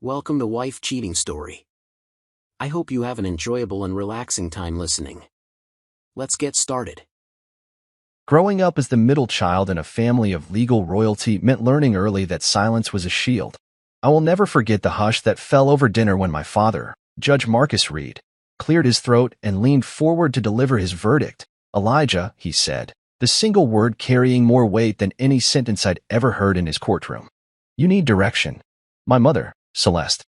Welcome to Wife Cheating Story. I hope you have an enjoyable and relaxing time listening. Let's get started. Growing up as the middle child in a family of legal royalty meant learning early that silence was a shield. I will never forget the hush that fell over dinner when my father, Judge Marcus Reed, cleared his throat and leaned forward to deliver his verdict. "Elijah," he said, the single word carrying more weight than any sentence I'd ever heard in his courtroom. "You need direction." My mother, Celeste,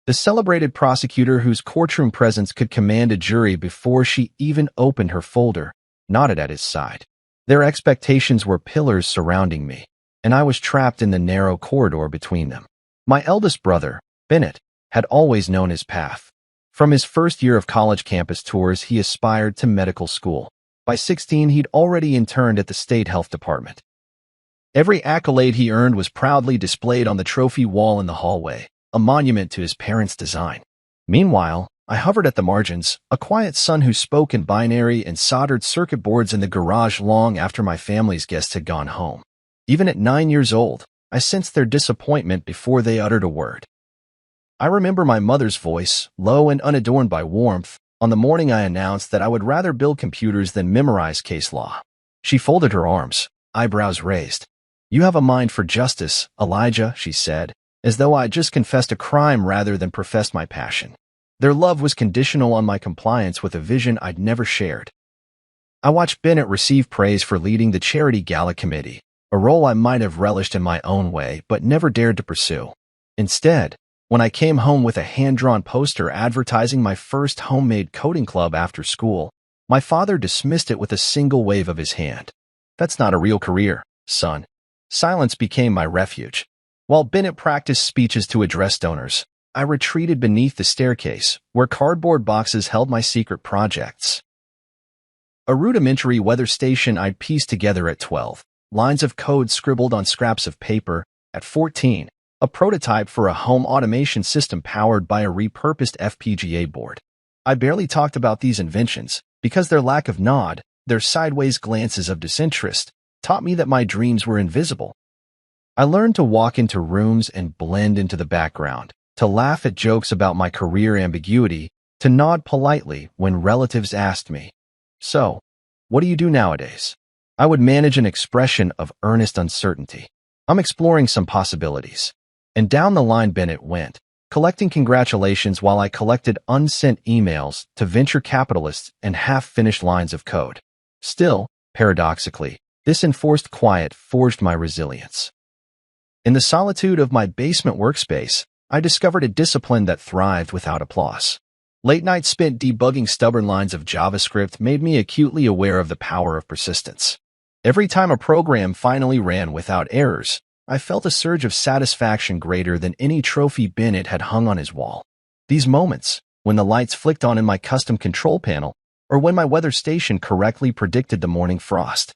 the celebrated prosecutor whose courtroom presence could command a jury before she even opened her folder, nodded at his side. Their expectations were pillars surrounding me, and I was trapped in the narrow corridor between them. My eldest brother, Bennett, had always known his path. From his first year of college campus tours, he aspired to medical school. By 16, he'd already interned at the state health department. Every accolade he earned was proudly displayed on the trophy wall in the hallway, a monument to his parents' design. Meanwhile, I hovered at the margins, a quiet son who spoke in binary and soldered circuit boards in the garage long after my family's guests had gone home. Even at 9 years old, I sensed their disappointment before they uttered a word. I remember my mother's voice, low and unadorned by warmth, on the morning I announced that I would rather build computers than memorize case law. She folded her arms, eyebrows raised. "You have a mind for justice, Elijah," she said, as though I'd just confessed a crime rather than professed my passion. Their love was conditional on my compliance with a vision I'd never shared. I watched Bennett receive praise for leading the charity gala committee, a role I might have relished in my own way but never dared to pursue. Instead, when I came home with a hand-drawn poster advertising my first homemade coding club after school, my father dismissed it with a single wave of his hand. "That's not a real career, son." Silence became my refuge. While Bennett practiced speeches to address donors, I retreated beneath the staircase, where cardboard boxes held my secret projects. A rudimentary weather station I'd pieced together at 12, lines of code scribbled on scraps of paper. At 14, a prototype for a home automation system powered by a repurposed FPGA board. I barely talked about these inventions, because their lack of nod, their sideways glances of disinterest, taught me that my dreams were invisible. I learned to walk into rooms and blend into the background, to laugh at jokes about my career ambiguity, to nod politely when relatives asked me, "So, what do you do nowadays?" I would manage an expression of earnest uncertainty. "I'm exploring some possibilities." And down the line Bennett went, collecting congratulations while I collected unsent emails to venture capitalists and half-finished lines of code. Still, paradoxically, this enforced quiet forged my resilience. In the solitude of my basement workspace, I discovered a discipline that thrived without applause. Late nights spent debugging stubborn lines of JavaScript made me acutely aware of the power of persistence. Every time a program finally ran without errors, I felt a surge of satisfaction greater than any trophy Bennett had hung on his wall. These moments, when the lights flicked on in my custom control panel, or when my weather station correctly predicted the morning frost,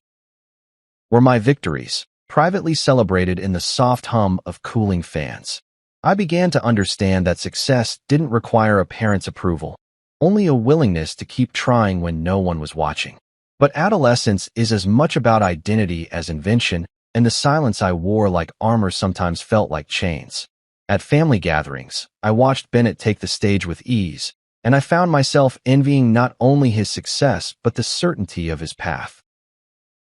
were my victories, privately celebrated in the soft hum of cooling fans. I began to understand that success didn't require a parent's approval, only a willingness to keep trying when no one was watching. But adolescence is as much about identity as invention, and the silence I wore like armor sometimes felt like chains. At family gatherings, I watched Bennett take the stage with ease, and I found myself envying not only his success but the certainty of his path.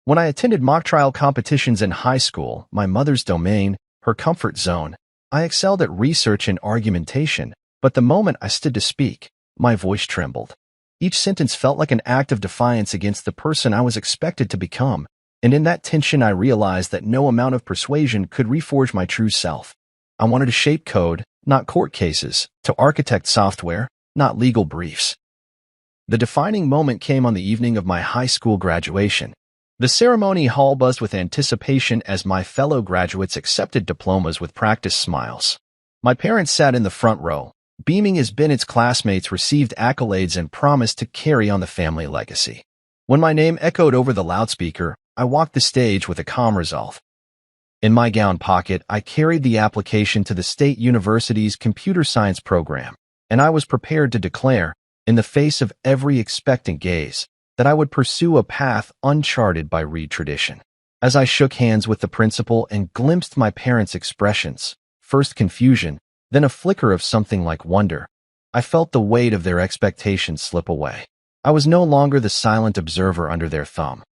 When I attended mock trial competitions in high school, my mother's domain, her comfort zone, I excelled at research and argumentation, but the moment I stood to speak, my voice trembled. Each sentence felt like an act of defiance against the person I was expected to become, and in that tension I realized that no amount of persuasion could reforge my true self. I wanted to shape code, not court cases, to architect software, not legal briefs. The defining moment came on the evening of my high school graduation. The ceremony hall buzzed with anticipation as my fellow graduates accepted diplomas with practiced smiles. My parents sat in the front row, beaming as Bennett's classmates received accolades and promised to carry on the family legacy. When my name echoed over the loudspeaker, I walked the stage with a calm resolve. In my gown pocket, I carried the application to the State University's computer science program, and I was prepared to declare, in the face of every expectant gaze, that I would pursue a path uncharted by Reed tradition. As I shook hands with the principal and glimpsed my parents' expressions, first confusion, then a flicker of something like wonder. I felt the weight of their expectations slip away. I was no longer the silent observer under their thumb.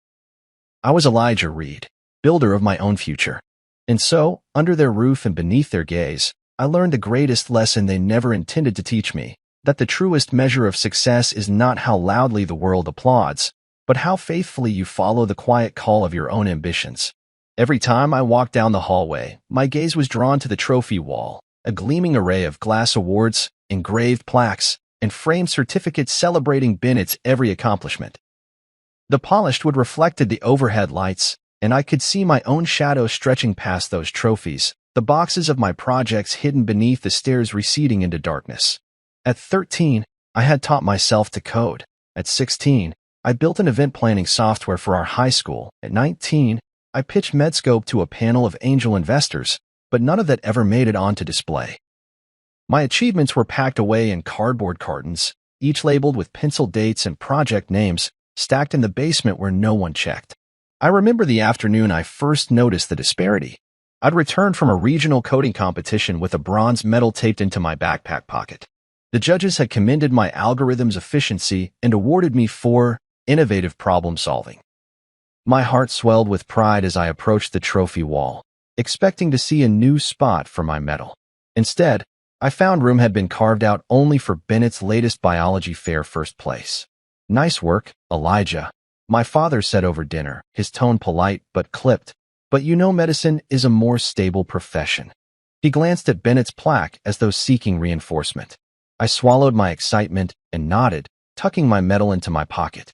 I was Elijah Reed, builder of my own future. And so, under their roof and beneath their gaze, I learned the greatest lesson they never intended to teach me, that the truest measure of success is not how loudly the world applauds, but how faithfully you follow the quiet call of your own ambitions. Every time I walked down the hallway, my gaze was drawn to the trophy wall, a gleaming array of glass awards, engraved plaques, and framed certificates celebrating Bennett's every accomplishment. The polished wood reflected the overhead lights, and I could see my own shadow stretching past those trophies, the boxes of my projects hidden beneath the stairs receding into darkness. At 13, I had taught myself to code. At 16, I built an event planning software for our high school. At 19, I pitched Medscope to a panel of angel investors, but none of that ever made it onto display. My achievements were packed away in cardboard cartons, each labeled with pencil dates and project names, stacked in the basement where no one checked. I remember the afternoon I first noticed the disparity. I'd returned from a regional coding competition with a bronze medal taped into my backpack pocket. The judges had commended my algorithm's efficiency and awarded me for innovative problem solving. My heart swelled with pride as I approached the trophy wall, expecting to see a new spot for my medal. Instead, I found room had been carved out only for Bennett's latest biology fair first place. "Nice work, Elijah," my father said over dinner, his tone polite but clipped. "But you know medicine is a more stable profession." He glanced at Bennett's plaque as though seeking reinforcement. I swallowed my excitement and nodded, tucking my medal into my pocket.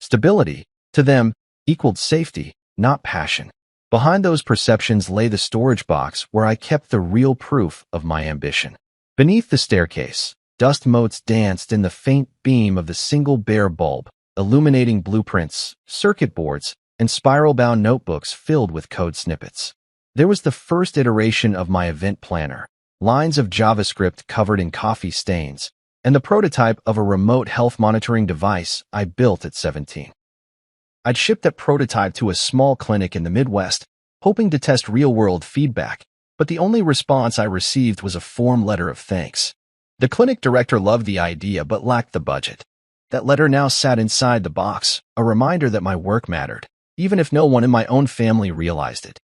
Stability, to them, equaled safety, not passion. Behind those perceptions lay the storage box where I kept the real proof of my ambition. Beneath the staircase, dust motes danced in the faint beam of the single bare bulb, illuminating blueprints, circuit boards, and spiral-bound notebooks filled with code snippets. There was the first iteration of my event planner, lines of JavaScript covered in coffee stains, and the prototype of a remote health monitoring device I built at 17. I'd shipped that prototype to a small clinic in the Midwest, hoping to test real-world feedback, but the only response I received was a form letter of thanks. The clinic director loved the idea but lacked the budget. That letter now sat inside the box, a reminder that my work mattered, even if no one in my own family realized it.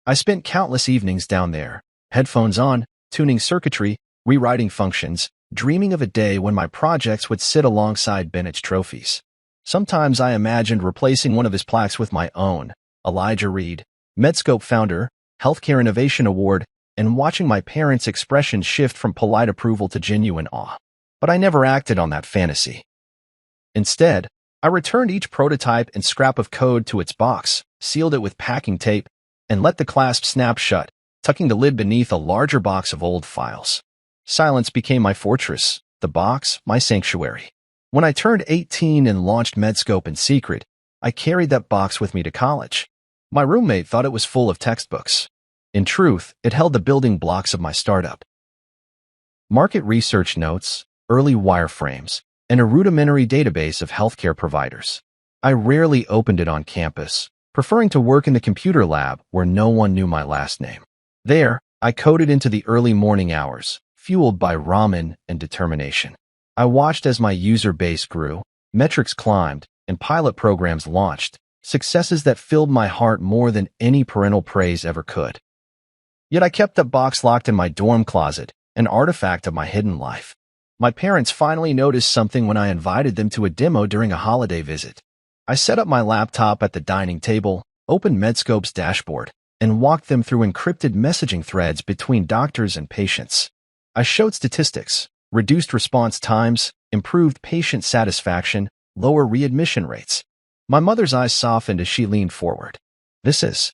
I spent countless evenings down there, headphones on, tuning circuitry, rewriting functions, dreaming of a day when my projects would sit alongside Bennett's trophies. Sometimes I imagined replacing one of his plaques with my own, Elijah Reed, Medscope founder, Healthcare Innovation Award, and watching my parents' expressions shift from polite approval to genuine awe. But I never acted on that fantasy. Instead, I returned each prototype and scrap of code to its box, sealed it with packing tape, and let the clasp snap shut, tucking the lid beneath a larger box of old files. Silence became my fortress, the box my sanctuary. When I turned 18 and launched Medscope in secret, I carried that box with me to college. My roommate thought it was full of textbooks. In truth, it held the building blocks of my startup. Market research notes, early wireframes, and a rudimentary database of healthcare providers. I rarely opened it on campus, preferring to work in the computer lab where no one knew my last name. There, I coded into the early morning hours, fueled by ramen and determination. I watched as my user base grew, metrics climbed, and pilot programs launched, successes that filled my heart more than any parental praise ever could. Yet I kept that box locked in my dorm closet, an artifact of my hidden life. My parents finally noticed something when I invited them to a demo during a holiday visit. I set up my laptop at the dining table, opened Medscope's dashboard, and walked them through encrypted messaging threads between doctors and patients. I showed statistics, reduced response times, improved patient satisfaction, lower readmission rates. My mother's eyes softened as she leaned forward. "This is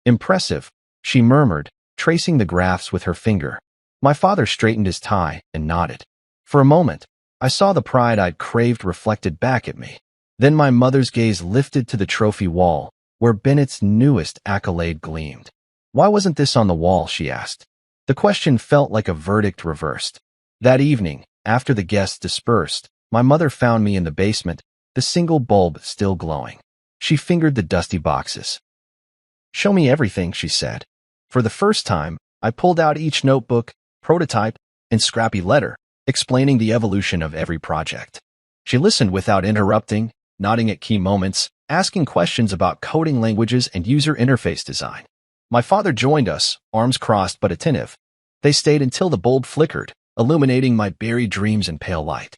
impressive," she murmured, tracing the graphs with her finger. My father straightened his tie and nodded. For a moment, I saw the pride I'd craved reflected back at me. Then my mother's gaze lifted to the trophy wall, where Bennett's newest accolade gleamed. "Why wasn't this on the wall?" she asked. The question felt like a verdict reversed. That evening, after the guests dispersed, my mother found me in the basement, the single bulb still glowing. She fingered the dusty boxes. "Show me everything," she said. For the first time, I pulled out each notebook, prototype, and scrappy letter, explaining the evolution of every project. She listened without interrupting, nodding at key moments, asking questions about coding languages and user interface design. My father joined us, arms crossed but attentive. They stayed until the bulb flickered, illuminating my buried dreams in pale light.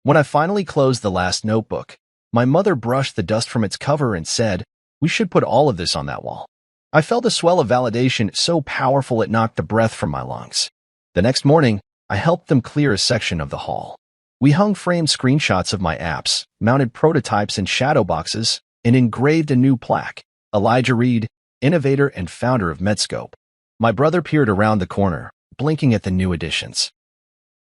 When I finally closed the last notebook, my mother brushed the dust from its cover and said, "We should put all of this on that wall." I felt a swell of validation so powerful it knocked the breath from my lungs. The next morning, I helped them clear a section of the hall. We hung framed screenshots of my apps, mounted prototypes in shadow boxes, and engraved a new plaque, Elijah Reed, innovator and founder of Medscope. My brother peered around the corner, blinking at the new additions.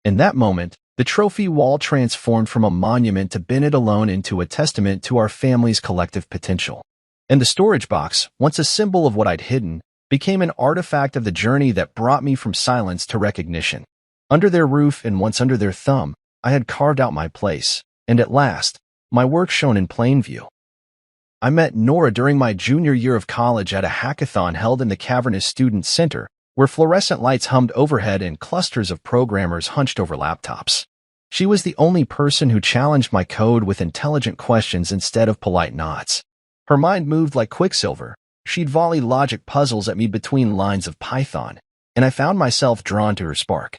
In that moment, the trophy wall transformed from a monument to Bennett alone into a testament to our family's collective potential. And the storage box, once a symbol of what I'd hidden, became an artifact of the journey that brought me from silence to recognition. Under their roof and once under their thumb, I had carved out my place, and at last, my work shone in plain view. I met Nora during my junior year of college at a hackathon held in the cavernous student center, where fluorescent lights hummed overhead and clusters of programmers hunched over laptops. She was the only person who challenged my code with intelligent questions instead of polite nods. Her mind moved like quicksilver. She'd volley logic puzzles at me between lines of Python, and I found myself drawn to her spark.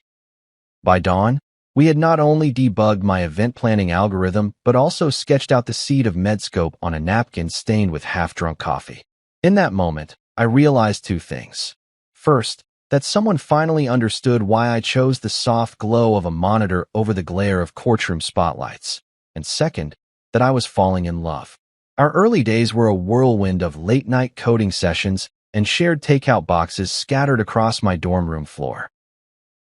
By dawn, we had not only debugged my event planning algorithm, but also sketched out the seed of Medscope on a napkin stained with half-drunk coffee. In that moment, I realized two things. First, that someone finally understood why I chose the soft glow of a monitor over the glare of courtroom spotlights. And second, that I was falling in love. Our early days were a whirlwind of late-night coding sessions and shared takeout boxes scattered across my dorm room floor.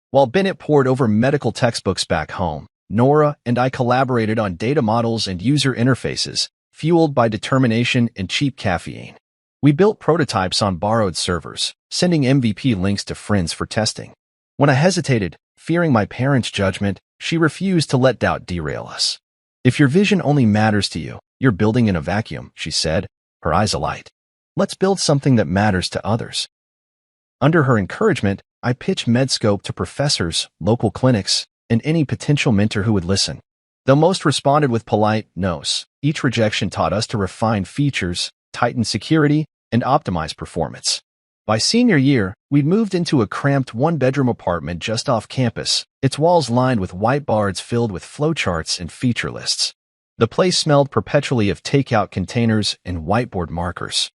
While Bennett pored over medical textbooks back home, Nora and I collaborated on data models and user interfaces, fueled by determination and cheap caffeine. We built prototypes on borrowed servers, sending MVP links to friends for testing. When I hesitated, fearing my parents' judgment, she refused to let doubt derail us. "If your vision only matters to you, you're building in a vacuum," she said, her eyes alight. "Let's build something that matters to others." Under her encouragement, I pitched Medscope to professors, local clinics, and any potential mentor who would listen. Though most responded with polite no's, each rejection taught us to refine features, tighten security, and optimize performance. By senior year, we'd moved into a cramped one-bedroom apartment just off campus, its walls lined with whiteboards filled with flowcharts and feature lists. The place smelled perpetually of takeout containers and whiteboard markers.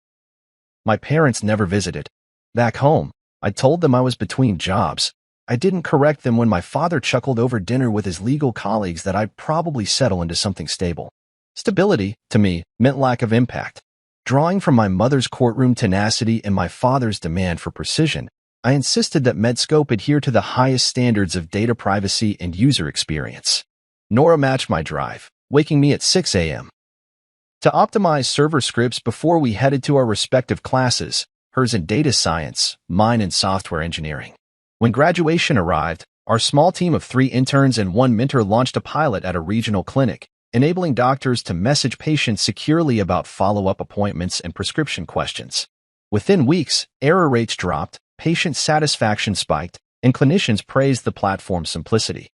My parents never visited. Back home, I told them I was between jobs. I didn't correct them when my father chuckled over dinner with his legal colleagues that I'd probably settle into something stable. Stability, to me, meant lack of impact. Drawing from my mother's courtroom tenacity and my father's demand for precision, I insisted that Medscope adhere to the highest standards of data privacy and user experience. Nora matched my drive, waking me at 6 a.m. to optimize server scripts before we headed to our respective classes, hers in data science, mine in software engineering. When graduation arrived, our small team of 3 interns and 1 mentor launched a pilot at a regional clinic, enabling doctors to message patients securely about follow-up appointments and prescription questions. Within weeks, error rates dropped, patient satisfaction spiked, and clinicians praised the platform's simplicity.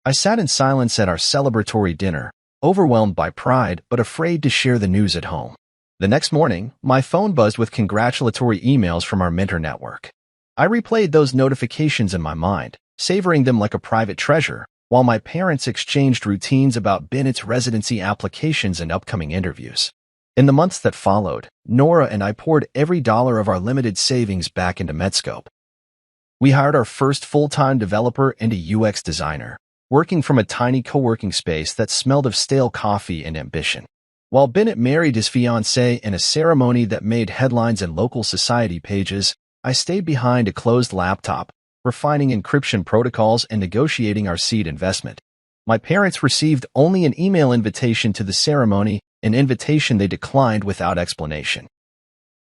I sat in silence at our celebratory dinner, overwhelmed by pride but afraid to share the news at home. The next morning, my phone buzzed with congratulatory emails from our mentor network. I replayed those notifications in my mind, savoring them like a private treasure, while my parents exchanged routines about Bennett's residency applications and upcoming interviews. In the months that followed, Nora and I poured every dollar of our limited savings back into Medscope. We hired our first full-time developer and a UX designer, working from a tiny co-working space that smelled of stale coffee and ambition. While Bennett married his fiancée in a ceremony that made headlines in local society pages, I stayed behind a closed laptop, refining encryption protocols and negotiating our seed investment. My parents received only an email invitation to the ceremony, an invitation they declined without explanation.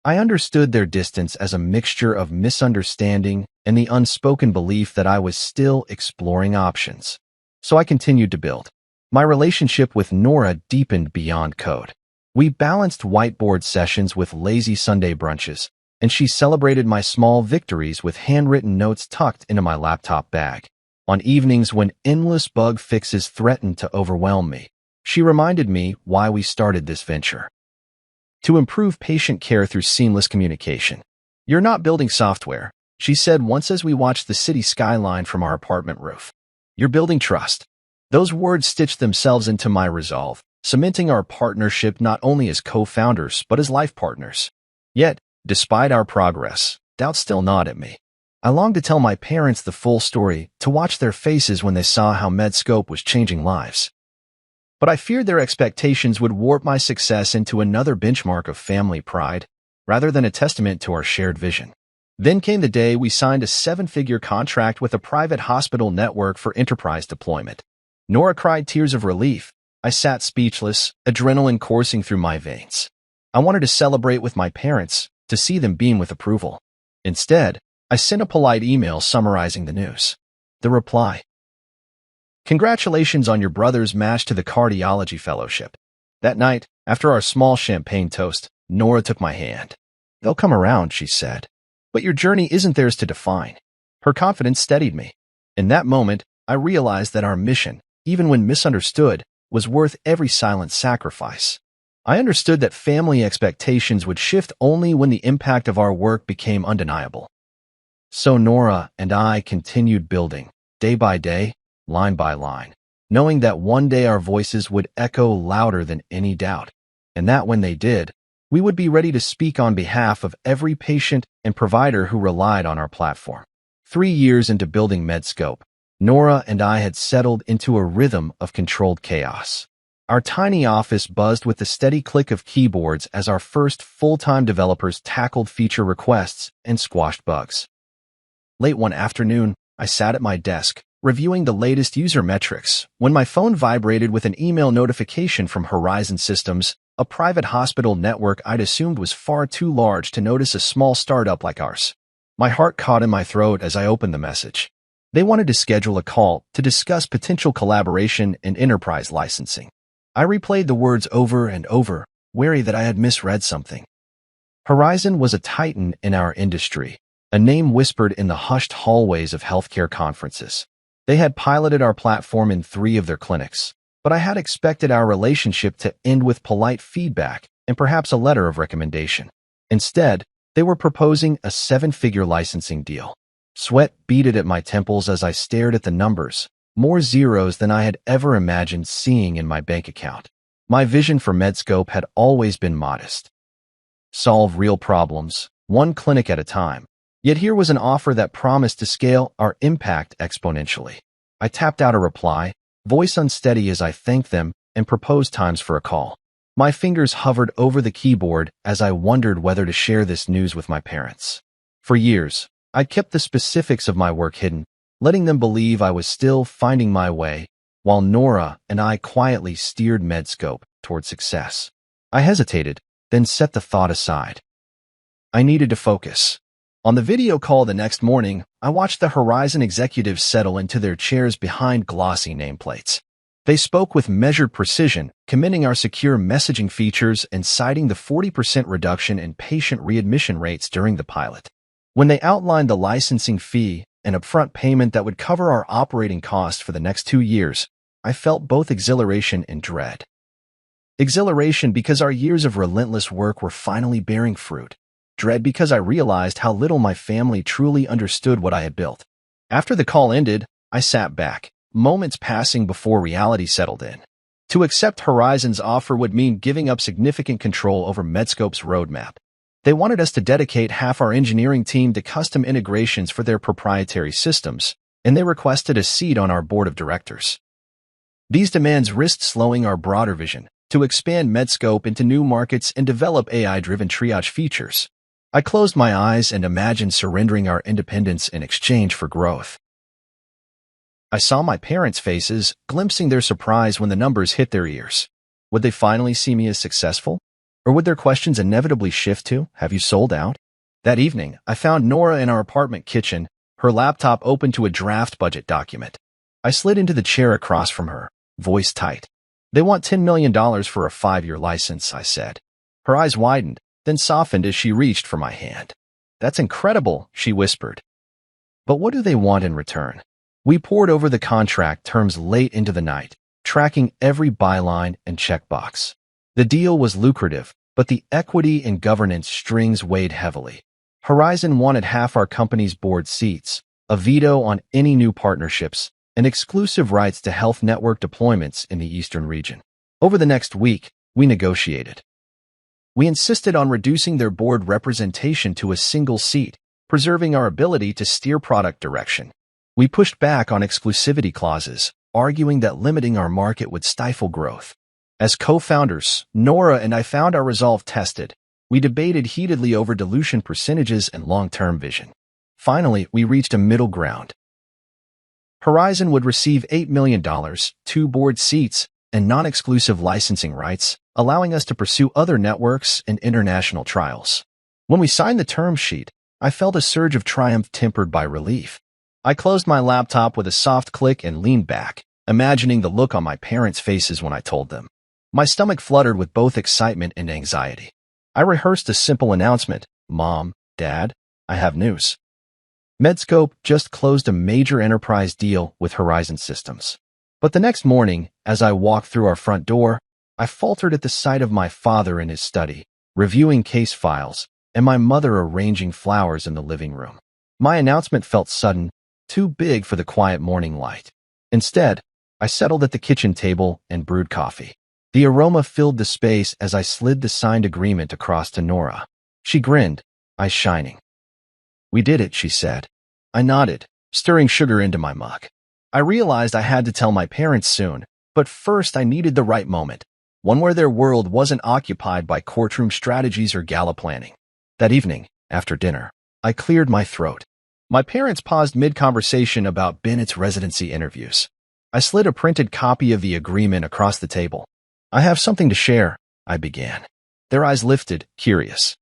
I understood their distance as a mixture of misunderstanding and the unspoken belief that I was still exploring options. So I continued to build. My relationship with Nora deepened beyond code. We balanced whiteboard sessions with lazy Sunday brunches, and she celebrated my small victories with handwritten notes tucked into my laptop bag. On evenings when endless bug fixes threatened to overwhelm me, she reminded me why we started this venture. To improve patient care through seamless communication. "You're not building software," she said once as we watched the city skyline from our apartment roof. "You're building trust." Those words stitched themselves into my resolve, cementing our partnership not only as co-founders but as life partners. Yet, despite our progress, doubt still gnawed at me. I longed to tell my parents the full story, to watch their faces when they saw how Medscope was changing lives. But I feared their expectations would warp my success into another benchmark of family pride, rather than a testament to our shared vision. Then came the day we signed a 7-figure contract with a private hospital network for enterprise deployment. Nora cried tears of relief. I sat speechless, adrenaline coursing through my veins. I wanted to celebrate with my parents, to see them beam with approval. Instead, I sent a polite email summarizing the news. The reply: "Congratulations on your brother's match to the cardiology fellowship." That night, after our small champagne toast, Nora took my hand. "They'll come around," she said. "But your journey isn't theirs to define." Her confidence steadied me. In that moment, I realized that our mission, even when misunderstood, was worth every silent sacrifice. I understood that family expectations would shift only when the impact of our work became undeniable. So Nora and I continued building, day by day, line by line, knowing that one day our voices would echo louder than any doubt, and that when they did, we would be ready to speak on behalf of every patient and provider who relied on our platform. 3 years into building Medscope, Nora and I had settled into a rhythm of controlled chaos. Our tiny office buzzed with the steady click of keyboards as our first full-time developers tackled feature requests and squashed bugs. Late one afternoon, I sat at my desk, reviewing the latest user metrics, when my phone vibrated with an email notification from Horizon Systems, a private hospital network I'd assumed was far too large to notice a small startup like ours. My heart caught in my throat as I opened the message. They wanted to schedule a call to discuss potential collaboration and enterprise licensing. I replayed the words over and over, wary that I had misread something. Horizon was a titan in our industry, a name whispered in the hushed hallways of healthcare conferences. They had piloted our platform in 3 of their clinics, but I had expected our relationship to end with polite feedback and perhaps a letter of recommendation. Instead, they were proposing a 7-figure licensing deal. Sweat beaded at my temples as I stared at the numbers, more zeros than I had ever imagined seeing in my bank account. My vision for Medscope had always been modest. Solve real problems, one clinic at a time. Yet here was an offer that promised to scale our impact exponentially. I tapped out a reply, voice unsteady as I thanked them, and proposed times for a call. My fingers hovered over the keyboard as I wondered whether to share this news with my parents. For years, I'd kept the specifics of my work hidden, letting them believe I was still finding my way, while Nora and I quietly steered Medscope toward success. I hesitated, then set the thought aside. I needed to focus. On the video call the next morning, I watched the Horizon executives settle into their chairs behind glossy nameplates. They spoke with measured precision, commending our secure messaging features and citing the 40% reduction in patient readmission rates during the pilot. When they outlined the licensing fee, an upfront payment that would cover our operating costs for the next 2 years, I felt both exhilaration and dread. Exhilaration because our years of relentless work were finally bearing fruit. Dread because I realized how little my family truly understood what I had built. After the call ended, I sat back, moments passing before reality settled in. To accept Horizon's offer would mean giving up significant control over Medscope's roadmap. They wanted us to dedicate half our engineering team to custom integrations for their proprietary systems, and they requested a seat on our board of directors. These demands risked slowing our broader vision to expand Medscope into new markets and develop AI-driven triage features. I closed my eyes and imagined surrendering our independence in exchange for growth. I saw my parents' faces, glimpsing their surprise when the numbers hit their ears. Would they finally see me as successful? Or would their questions inevitably shift to, "Have you sold out?" That evening, I found Nora in our apartment kitchen, her laptop open to a draft budget document. I slid into the chair across from her, voice tight. "They want $10 million for a 5-year license," I said. Her eyes widened, then softened as she reached for my hand. "That's incredible," she whispered. "But what do they want in return?" We pored over the contract terms late into the night, tracking every byline and checkbox. The deal was lucrative, but the equity and governance strings weighed heavily. Horizon wanted half our company's board seats, a veto on any new partnerships, and exclusive rights to health network deployments in the Eastern region. Over the next week, we negotiated. We insisted on reducing their board representation to a single seat, preserving our ability to steer product direction. We pushed back on exclusivity clauses, arguing that limiting our market would stifle growth. As co-founders, Nora and I found our resolve tested. We debated heatedly over dilution percentages and long-term vision. Finally, we reached a middle ground. Horizon would receive $8 million, 2 board seats, and non-exclusive licensing rights, allowing us to pursue other networks and international trials. When we signed the term sheet, I felt a surge of triumph tempered by relief. I closed my laptop with a soft click and leaned back, imagining the look on my parents' faces when I told them. My stomach fluttered with both excitement and anxiety. I rehearsed a simple announcement. "Mom, Dad, I have news. Medscope just closed a major enterprise deal with Horizon Systems." But the next morning, as I walked through our front door, I faltered at the sight of my father in his study, reviewing case files, and my mother arranging flowers in the living room. My announcement felt sudden, too big for the quiet morning light. Instead, I settled at the kitchen table and brewed coffee. The aroma filled the space as I slid the signed agreement across to Nora. She grinned, eyes shining. "We did it," she said. I nodded, stirring sugar into my mug. I realized I had to tell my parents soon, but first I needed the right moment, one where their world wasn't occupied by courtroom strategies or gala planning. That evening, after dinner, I cleared my throat. My parents paused mid-conversation about Bennett's residency interviews. I slid a printed copy of the agreement across the table. "I have something to share," I began. Their eyes lifted, curious.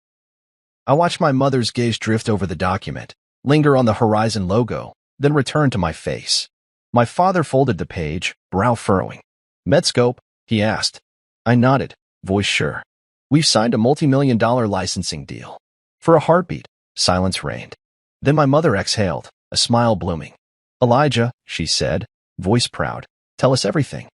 I watched my mother's gaze drift over the document, linger on the Horizon logo, then return to my face. My father folded the page, brow furrowing. "Medscope?" he asked. I nodded, voice sure. "We've signed a multi-million-dollar licensing deal." For a heartbeat, silence reigned. Then my mother exhaled, a smile blooming. "Elijah," she said, voice proud, "tell us everything."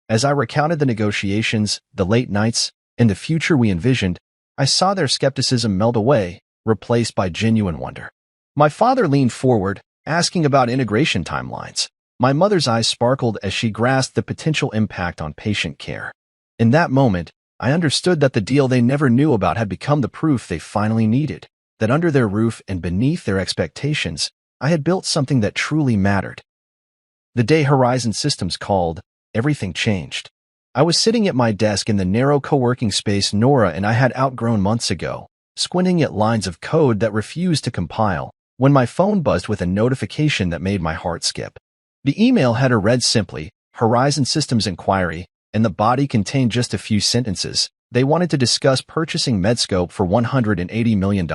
As I recounted the negotiations, the late nights, and the future we envisioned, I saw their skepticism melt away, replaced by genuine wonder. My father leaned forward, asking about integration timelines. My mother's eyes sparkled as she grasped the potential impact on patient care. In that moment, I understood that the deal they never knew about had become the proof they finally needed, that under their roof and beneath their expectations, I had built something that truly mattered. The day Horizon Systems called, everything changed. I was sitting at my desk in the narrow co-working space Nora and I had outgrown months ago, squinting at lines of code that refused to compile, when my phone buzzed with a notification that made my heart skip. The email header read simply, "Horizon Systems Inquiry," and the body contained just a few sentences. They wanted to discuss purchasing Medscope for $180 million.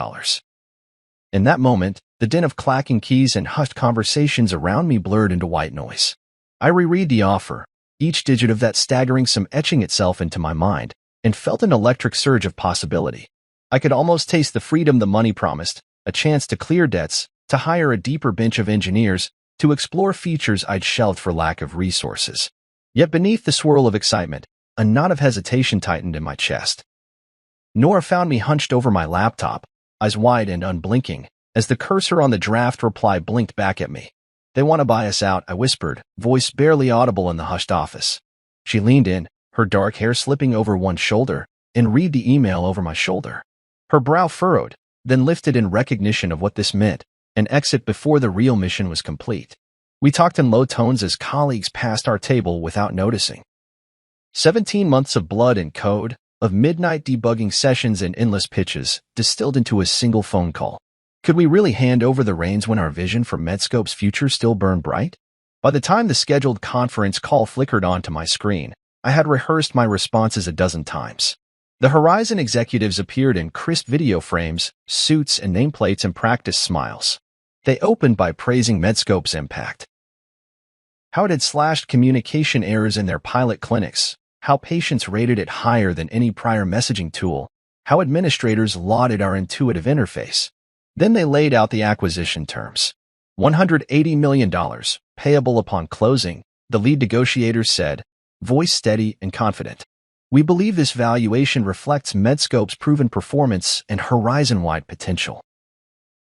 In that moment, the din of clacking keys and hushed conversations around me blurred into white noise. I reread the offer, each digit of that staggering sum etching itself into my mind, and felt an electric surge of possibility. I could almost taste the freedom the money promised, a chance to clear debts, to hire a deeper bench of engineers, to explore features I'd shelved for lack of resources. Yet beneath the swirl of excitement, a knot of hesitation tightened in my chest. Nora found me hunched over my laptop, eyes wide and unblinking, as the cursor on the draft reply blinked back at me. "They want to buy us out," I whispered, voice barely audible in the hushed office. She leaned in, her dark hair slipping over one shoulder, and read the email over my shoulder. Her brow furrowed, then lifted in recognition of what this meant, an exit before the real mission was complete. We talked in low tones as colleagues passed our table without noticing. 17 months of blood and code, of midnight debugging sessions and endless pitches, distilled into a single phone call. Could we really hand over the reins when our vision for Medscope's future still burned bright? By the time the scheduled conference call flickered onto my screen, I had rehearsed my responses a dozen times. The Horizon executives appeared in crisp video frames, suits and nameplates and practiced smiles. They opened by praising Medscope's impact. How it had slashed communication errors in their pilot clinics, how patients rated it higher than any prior messaging tool, how administrators lauded our intuitive interface. Then they laid out the acquisition terms. $180 million, payable upon closing, the lead negotiator said, voice steady and confident. We believe this valuation reflects Medscope's proven performance and horizon-wide potential.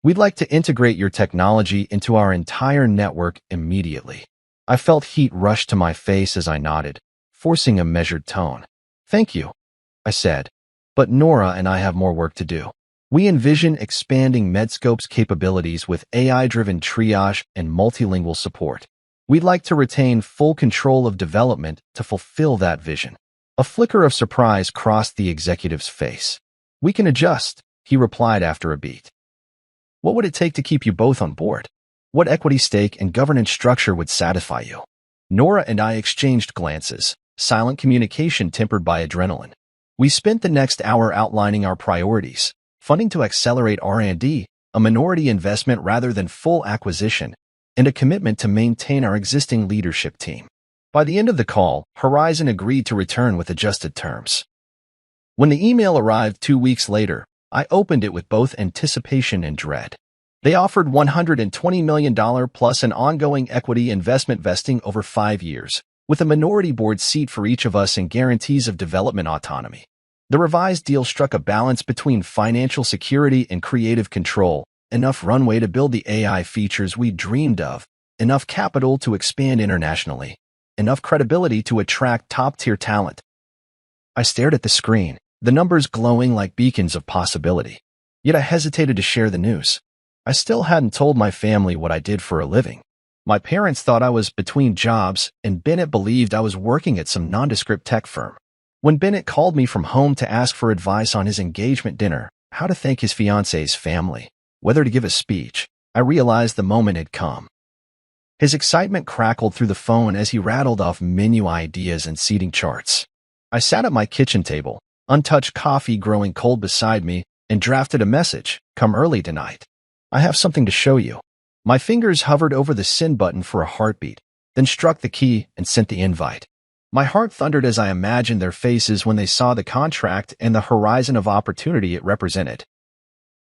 We'd like to integrate your technology into our entire network immediately. I felt heat rush to my face as I nodded, forcing a measured tone. Thank you, I said. But Nora and I have more work to do. We envision expanding Medscope's capabilities with AI-driven triage and multilingual support. We'd like to retain full control of development to fulfill that vision. A flicker of surprise crossed the executive's face. We can adjust, he replied after a beat. What would it take to keep you both on board? What equity stake and governance structure would satisfy you? Nora and I exchanged glances, silent communication tempered by adrenaline. We spent the next hour outlining our priorities, funding to accelerate R&D, a minority investment rather than full acquisition, and a commitment to maintain our existing leadership team. By the end of the call, Horizon agreed to return with adjusted terms. When the email arrived 2 weeks later, I opened it with both anticipation and dread. They offered $120 million plus an ongoing equity investment vesting over 5 years, with a minority board seat for each of us and guarantees of development autonomy. The revised deal struck a balance between financial security and creative control, enough runway to build the AI features we dreamed of, enough capital to expand internationally, enough credibility to attract top-tier talent. I stared at the screen, the numbers glowing like beacons of possibility. Yet I hesitated to share the news. I still hadn't told my family what I did for a living. My parents thought I was between jobs, and Bennett believed I was working at some nondescript tech firm. When Bennett called me from home to ask for advice on his engagement dinner, how to thank his fiancée's family, whether to give a speech, I realized the moment had come. His excitement crackled through the phone as he rattled off menu ideas and seating charts. I sat at my kitchen table, untouched coffee growing cold beside me, and drafted a message, "Come early tonight. I have something to show you." My fingers hovered over the send button for a heartbeat, then struck the key and sent the invite. My heart thundered as I imagined their faces when they saw the contract and the horizon of opportunity it represented.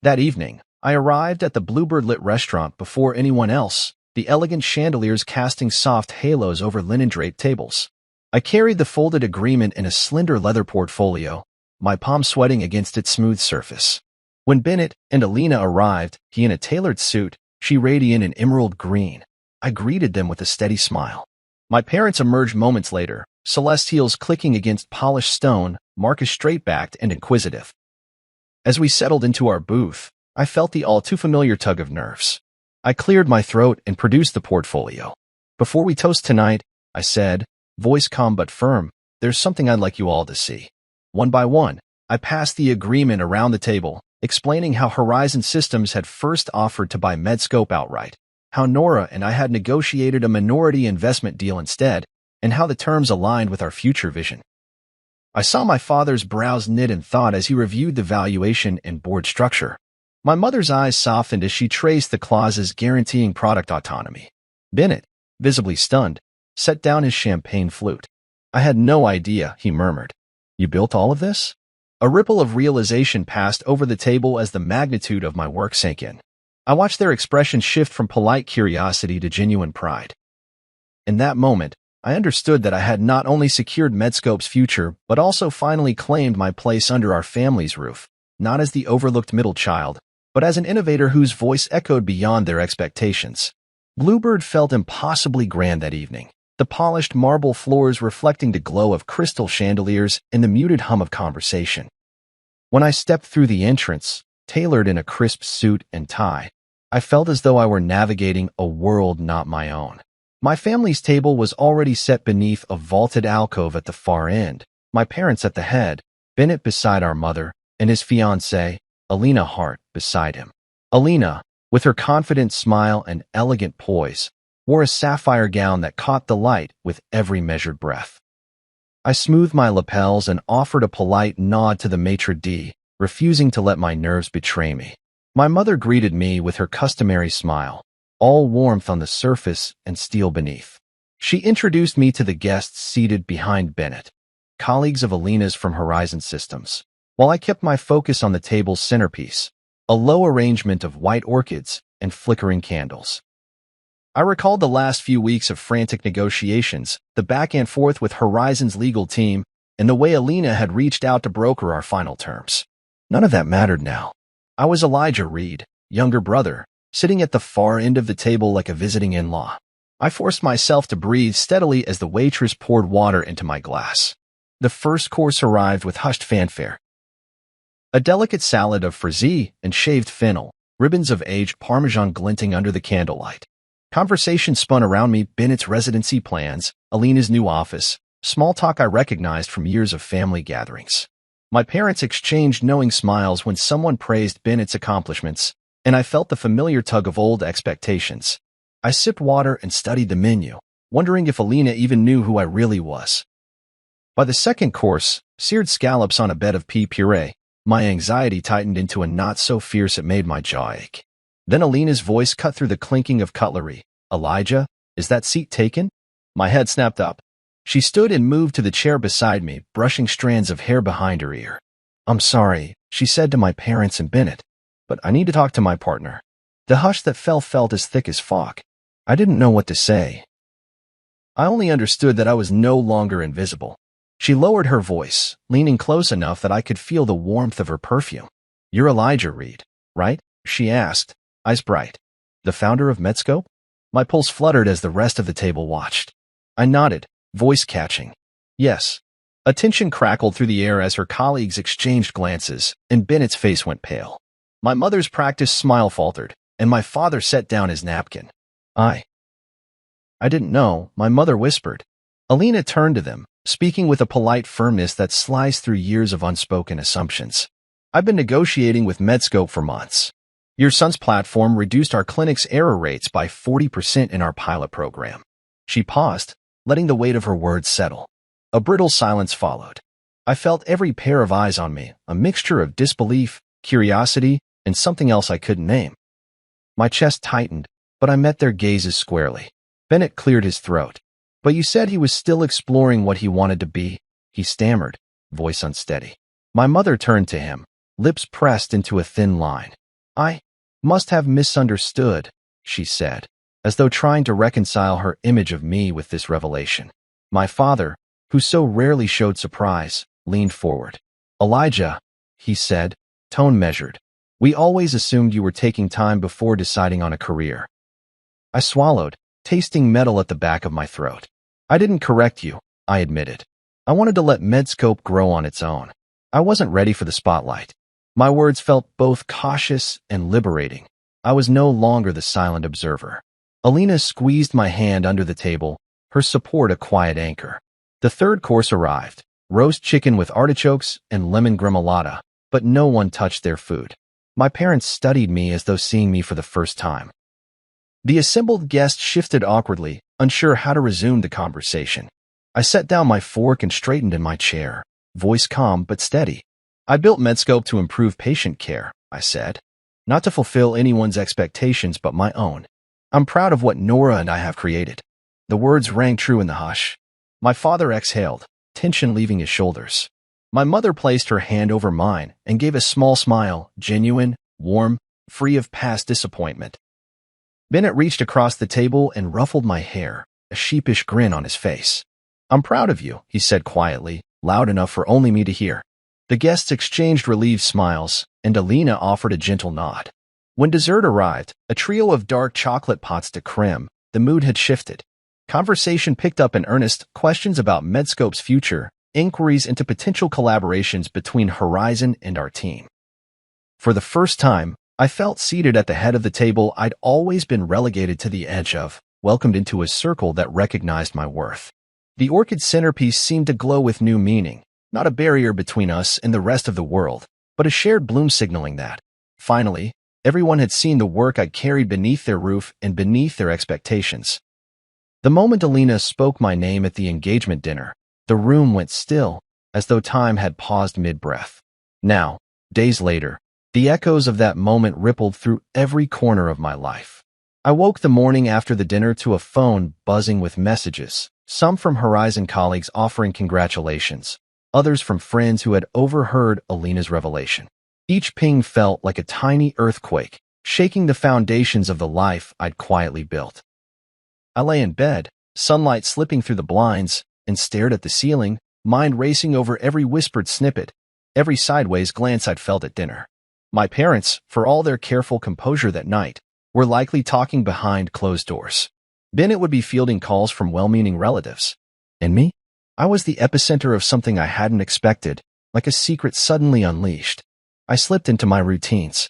That evening, I arrived at the Bluebird-lit restaurant before anyone else, the elegant chandeliers casting soft halos over linen-draped tables. I carried the folded agreement in a slender leather portfolio, my palm sweating against its smooth surface. When Bennett and Alina arrived, he in a tailored suit, she radiant in emerald green, I greeted them with a steady smile. My parents emerged moments later, celestials clicking against polished stone, Marcus straight-backed and inquisitive. As we settled into our booth, I felt the all-too-familiar tug of nerves. I cleared my throat and produced the portfolio. "Before we toast tonight," I said, voice calm but firm, "there's something I'd like you all to see." One by one, I passed the agreement around the table, explaining how Horizon Systems had first offered to buy Medscope outright, how Nora and I had negotiated a minority investment deal instead, and how the terms aligned with our future vision. I saw my father's brows knit in thought as he reviewed the valuation and board structure. My mother's eyes softened as she traced the clauses guaranteeing product autonomy. Bennett, visibly stunned, set down his champagne flute. "I had no idea," he murmured. "You built all of this?" A ripple of realization passed over the table as the magnitude of my work sank in. I watched their expression shift from polite curiosity to genuine pride. In that moment, I understood that I had not only secured Medscope's future, but also finally claimed my place under our family's roof, not as the overlooked middle child, but as an innovator whose voice echoed beyond their expectations. Bluebird felt impossibly grand that evening, the polished marble floors reflecting the glow of crystal chandeliers and the muted hum of conversation. When I stepped through the entrance, tailored in a crisp suit and tie, I felt as though I were navigating a world not my own. My family's table was already set beneath a vaulted alcove at the far end, my parents at the head, Bennett beside our mother, and his fiancée, Alina Hart, beside him. Alina, with her confident smile and elegant poise, wore a sapphire gown that caught the light with every measured breath. I smoothed my lapels and offered a polite nod to the maitre d', refusing to let my nerves betray me. My mother greeted me with her customary smile, all warmth on the surface and steel beneath. She introduced me to the guests seated behind Bennett, colleagues of Alina's from Horizon Systems, while I kept my focus on the table's centerpiece, a low arrangement of white orchids and flickering candles. I recalled the last few weeks of frantic negotiations, the back and forth with Horizon's legal team, and the way Alina had reached out to broker our final terms. None of that mattered now. I was Elijah Reed, younger brother, sitting at the far end of the table like a visiting in-law. I forced myself to breathe steadily as the waitress poured water into my glass. The first course arrived with hushed fanfare. A delicate salad of frisee and shaved fennel, ribbons of aged Parmesan glinting under the candlelight. Conversation spun around me, Bennett's residency plans, Alina's new office, small talk I recognized from years of family gatherings. My parents exchanged knowing smiles when someone praised Bennett's accomplishments, and I felt the familiar tug of old expectations. I sipped water and studied the menu, wondering if Alina even knew who I really was. By the second course, seared scallops on a bed of pea puree, my anxiety tightened into a knot so fierce it made my jaw ache. Then Alina's voice cut through the clinking of cutlery. "Elijah, is that seat taken?" My head snapped up. She stood and moved to the chair beside me, brushing strands of hair behind her ear. "I'm sorry," she said to my parents and Bennett, "but I need to talk to my partner." The hush that felt as thick as fog. I didn't know what to say. I only understood that I was no longer invisible. She lowered her voice, leaning close enough that I could feel the warmth of her perfume. "You're Elijah Reed, right?" she asked, eyes bright. "The founder of Medscope?" My pulse fluttered as the rest of the table watched. I nodded, voice catching. "Yes." A tension crackled through the air as her colleagues exchanged glances, and Bennett's face went pale. My mother's practiced smile faltered, and my father set down his napkin. I didn't know," my mother whispered. Alina turned to them, speaking with a polite firmness that sliced through years of unspoken assumptions. "I've been negotiating with Medscope for months. Your son's platform reduced our clinic's error rates by 40% in our pilot program." She paused, letting the weight of her words settle. A brittle silence followed. I felt every pair of eyes on me, a mixture of disbelief, curiosity, and something else I couldn't name. My chest tightened, but I met their gazes squarely. Bennett cleared his throat. "But you said he was still exploring what he wanted to be," he stammered, voice unsteady. My mother turned to him, lips pressed into a thin line. "I must have misunderstood," she said, as though trying to reconcile her image of me with this revelation. My father, who so rarely showed surprise, leaned forward. "Elijah," he said, tone measured, "we always assumed you were taking time before deciding on a career." I swallowed, tasting metal at the back of my throat. "I didn't correct you," I admitted. "I wanted to let Medscope grow on its own. I wasn't ready for the spotlight." My words felt both cautious and liberating. I was no longer the silent observer. Alina squeezed my hand under the table, her support a quiet anchor. The third course arrived, roast chicken with artichokes and lemon gremolata, but no one touched their food. My parents studied me as though seeing me for the first time. The assembled guests shifted awkwardly, unsure how to resume the conversation. I set down my fork and straightened in my chair, voice calm but steady. "I built Medscope to improve patient care," I said, "not to fulfill anyone's expectations but my own. I'm proud of what Nora and I have created." The words rang true in the hush. My father exhaled, tension leaving his shoulders. My mother placed her hand over mine and gave a small smile, genuine, warm, free of past disappointment. Bennett reached across the table and ruffled my hair, a sheepish grin on his face. "I'm proud of you," he said quietly, loud enough for only me to hear. The guests exchanged relieved smiles, and Alina offered a gentle nod. When dessert arrived, a trio of dark chocolate pots de creme, the mood had shifted. Conversation picked up in earnest, questions about Medscope's future, inquiries into potential collaborations between Horizon and our team. For the first time, I felt seated at the head of the table I'd always been relegated to the edge of, welcomed into a circle that recognized my worth. The orchid centerpiece seemed to glow with new meaning, not a barrier between us and the rest of the world, but a shared bloom signaling that, finally, everyone had seen the work I'd carried beneath their roof and beneath their expectations. The moment Alina spoke my name at the engagement dinner, the room went still, as though time had paused mid-breath. Now, days later, the echoes of that moment rippled through every corner of my life. I woke the morning after the dinner to a phone buzzing with messages, some from Horizon colleagues offering congratulations, others from friends who had overheard Alina's revelation. Each ping felt like a tiny earthquake, shaking the foundations of the life I'd quietly built. I lay in bed, sunlight slipping through the blinds, and stared at the ceiling, mind racing over every whispered snippet, every sideways glance I'd felt at dinner. My parents, for all their careful composure that night, were likely talking behind closed doors. Bennett would be fielding calls from well-meaning relatives. And me? I was the epicenter of something I hadn't expected, like a secret suddenly unleashed. I slipped into my routines.